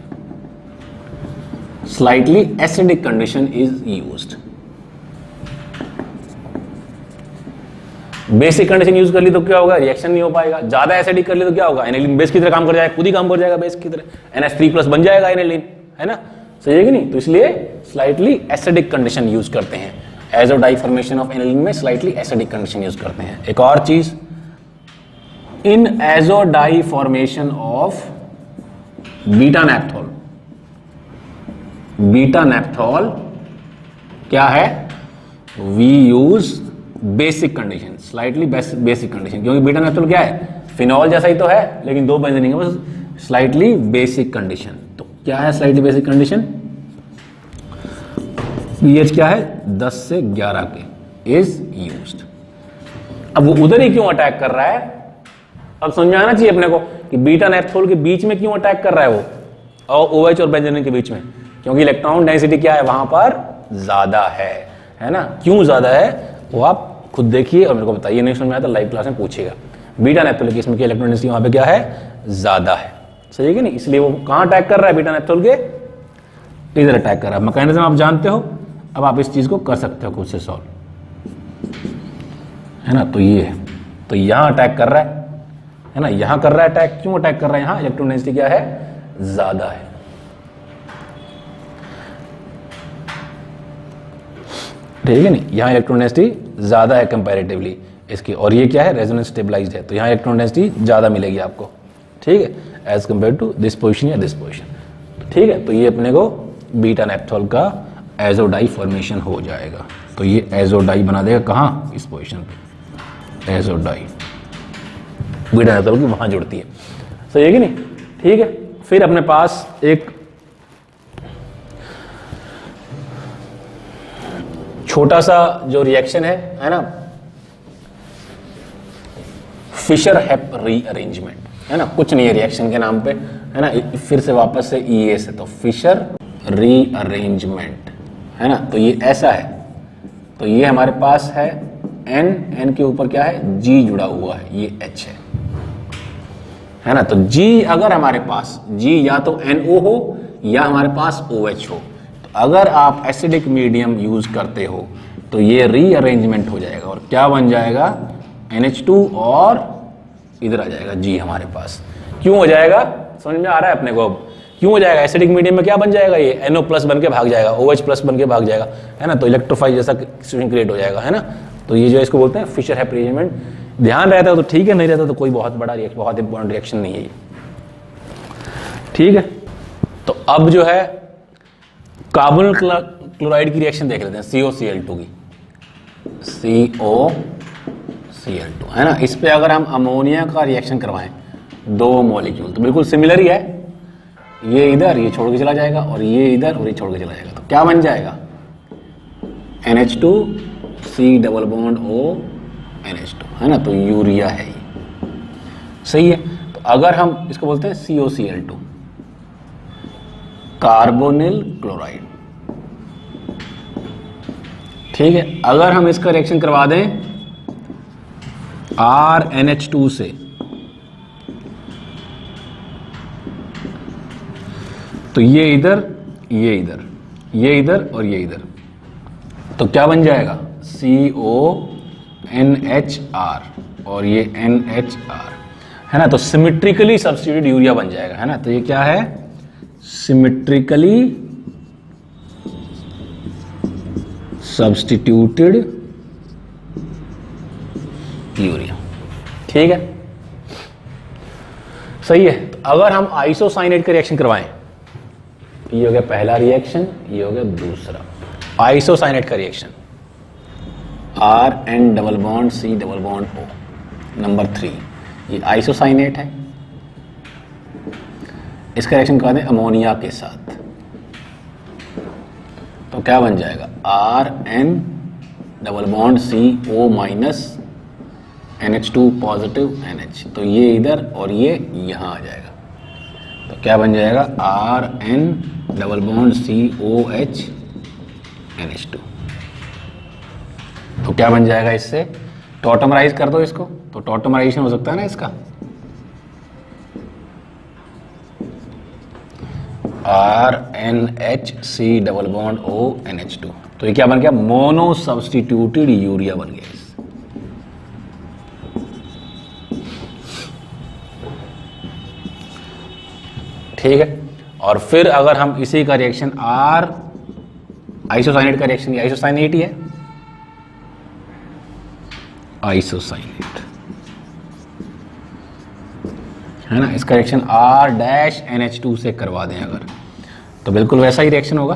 slightly acidic condition is used. Basic condition use कर ली तो क्या होगा, रिएक्शन नहीं हो पाएगा। ज्यादा एसिडिक कर ली तो क्या होगा, एनिलीन बेस की तरह काम कर जाएगा, खुद ही काम कर जाएगा बेस की तरह, NH3+ बन जाएगा एनिलीन, है ना, सही है कि नहीं। तो इसलिए स्लाइटली एसिडिक कंडीशन यूज करते हैं, एजोडाई फॉर्मेशन ऑफ एनिलीन में स्लाइटली एसिडिक कंडीशन यूज करते हैं। एक और चीज, in azo dye formation of beta naphthol, beta naphthol क्या है, we use basic condition, slightly basic condition, क्योंकि बीटा नेप्थॉल क्या है, फिनॉल जैसा ही तो है लेकिन दो बेंजीन है, बस स्लाइटली बेसिक कंडीशन। तो क्या है स्लाइटली बेसिक कंडीशन, pH क्या है 10 से 11 के इज यूज्ड। अब वो उधर ही क्यों अटैक कर रहा है, अब समझ में आना चाहिए अपने को कि बीटा नेप्थॉल के बीच में क्यों अटैक कर रहा है वो, और OH और बेंजीन के बीच में, क्योंकि इलेक्ट्रॉन डेंसिटी क्या है वहां पर ज्यादा है ना। क्यों ज्यादा है वो आप खुद देखिए और मेरे को बताइए, नहीं समझ में आया तो लाइव क्लास में पूछिएगा। बीटा नेप्थॉल के इसमें इलेक्ट्रॉन डेंसिटी वहां पे क्या है, ज्यादा है, सही है कि नहीं। इसलिए वो कहां अटैक कर रहा है, बीटा नेप्थॉल के इधर अटैक कर रहा है। मैकेनिज्म आप जानते हो, अब आप इस चीज को कर सकते हो खुद से सॉल्व, है ना। तो ये है, तो यहां अटैक कर रहा है ना, यहां कर रहा है अटैक, क्यों अटैक कर रहा है, यहां इलेक्ट्रॉन डेंसिटी क्या है, ज्यादा है, ठीक है नहीं। यहां इलेक्ट्रॉन डेंसिटी ज्यादा है कंपैरेटिवली इसकी, और ये क्या है, रेजोनेंस स्टेबलाइज्ड है, तो यहां इलेक्ट्रॉन डेंसिटी ज्यादा मिलेगी आपको, ठीक है, as compare to this position या दिस पोजीशन, ठीक है। तो ये अपने को बीटा नेप्थॉल का एजोडाई फॉर्मेशन हो जाएगा। तो ये एजोडाई बना देगा कहां, इस पोजीशन पे, एजोडाई बीटा नेप्थॉल की वहां जुड़ती है, सही है कि नहीं, ठीक है। फिर अपने पास एक छोटा सा जो रिएक्शन है ना, फिशर हेप रीअरेंजमेंट, है ना, कुछ नहीं है रिएक्शन के नाम पे, है ना, फिर से वापस से EA से, तो फिशर रीअरेंजमेंट, है ना। तो ये ऐसा है, तो ये हमारे पास है N के ऊपर क्या है, G जुड़ा हुआ है, ये H है ना। तो G अगर हमारे पास G या तो NO हो या हमारे पास OH हो, तो अगर आप एसिडिक मीडियम यूज करते हो तो ये रीअरेंजमेंट हो जाएगा और क्या बन जाएगा, NH2 और इधर आ जाएगा G हमारे पास। क्यों हो जाएगा, समझ में आ रहा है अपने को अब, क्यों हो जाएगा, एसिडिक मीडियम में क्या बन जाएगा, ये NO+ बन के भाग जाएगा, OH+ बन के भाग जाएगा, है ना। तो इलेक्ट्रोफाइल जैसा सिचुएशन क्रिएट हो जाएगा, है ना। तो ये जो इसको बोलते हैं फिशर हेप रीअरेंजमेंट, ध्यान रहता है तो ठीक है, नहीं रहता तो कोई बहुत बड़ा रिएक्शन, बहुत इंपॉर्टेंट रिएक्शन नहीं है ये, ठीक है। तो अब जो है कार्बोनिल क्लोराइड की रिएक्शन देख लेते हैं, COCl2 की, COCl2, है ना। इस पे अगर हम अमोनिया का रिएक्शन करवाएं, दो मॉलिक्यूल, तो बिल्कुल सिमिलर ही है, ये इधर ये छोड़ के चला जाएगा और ये इधर और ये छोड़ के चला जाएगा, तो क्या बन जाएगा, NH2 C double bond O NH2, है ना। तो यूरिया है ये, सही है। तो अगर हम इसको बोलते हैं COCl2, कार्बोनिल क्लोराइड, ठीक है, अगर हम इसका रिएक्शन करवा दें RNH2 से, तो ये इधर, ये इधर, ये इधर और ये इधर, तो क्या बन जाएगा CONHR और ये NHR, है ना। तो सिमेट्रिकली सब्स्टिट्यूटेड यूरिया बन जाएगा, है ना। तो ये क्या है, सिमेट्रिकली सब्स्टिट्यूटेड यूरिया। ठीक है, सही है। तो अगर हम आइसोसाइनेट का रिएक्शन करवाएं, ये हो गया पहला रिएक्शन, ये हो गया दूसरा। आइसोसाइनेट का reaction RN double bond C double bond O, number 3, ये आइसोसाइनेट है। इसका रिएक्शन करवा दें अमोनिया के साथ, तो क्या बन जाएगा RN double bond CO minus NH2 positive NH, तो ये इधर और ये यहाँ आ जाएगा, तो क्या बन जाएगा RN double bond COH NH2। तो क्या बन जाएगा इससे, टॉटमराइज कर दो इसको, तो टॉटमराइजेशन हो सकता है ना इसका, RNHC double bond O NH2, तो ये क्या बन गया, मोनो सब्स्टिट्यूटेड यूरिया बन गया इससे। ठीक है, और फिर अगर हम इसी का रिएक्शन आइसोसाइनेट का रिएक्शन, ये आइसोसाइनेट ही है, आइसोसाइनेट, है ना। इसका रिएक्शन R-NH2 से करवा दें अगर, तो बिल्कुल वैसा ही रिएक्शन होगा,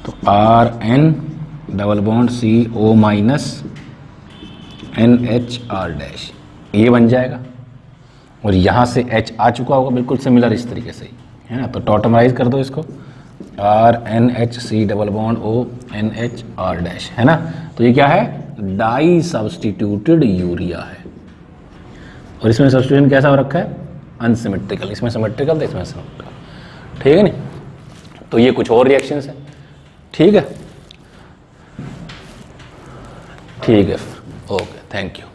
तो RN double bond CO minus NHR-, ये बन जाएगा, और यहां से H आ चुका होगा बिल्कुल सिमिलर इस तरीके से ही, है ना। तो टॉटमराइज कर दो इसको, RNHC double bond O NHR-, है ना। तो ये क्या है, डाई सब्स्टिट्यूटेड यूरिया है, और इसमें सब्स्टिट्यूशन कैसा हो रखा है, अनसिमेट्रिकल, इसमें सिमेट्रिकल तो इसमें सिमेट्रिकल। ठीक है नहीं, तो ये कुछ और रिएक्शंस है। ठीक है, ठीक है, ओके, थैंक यू।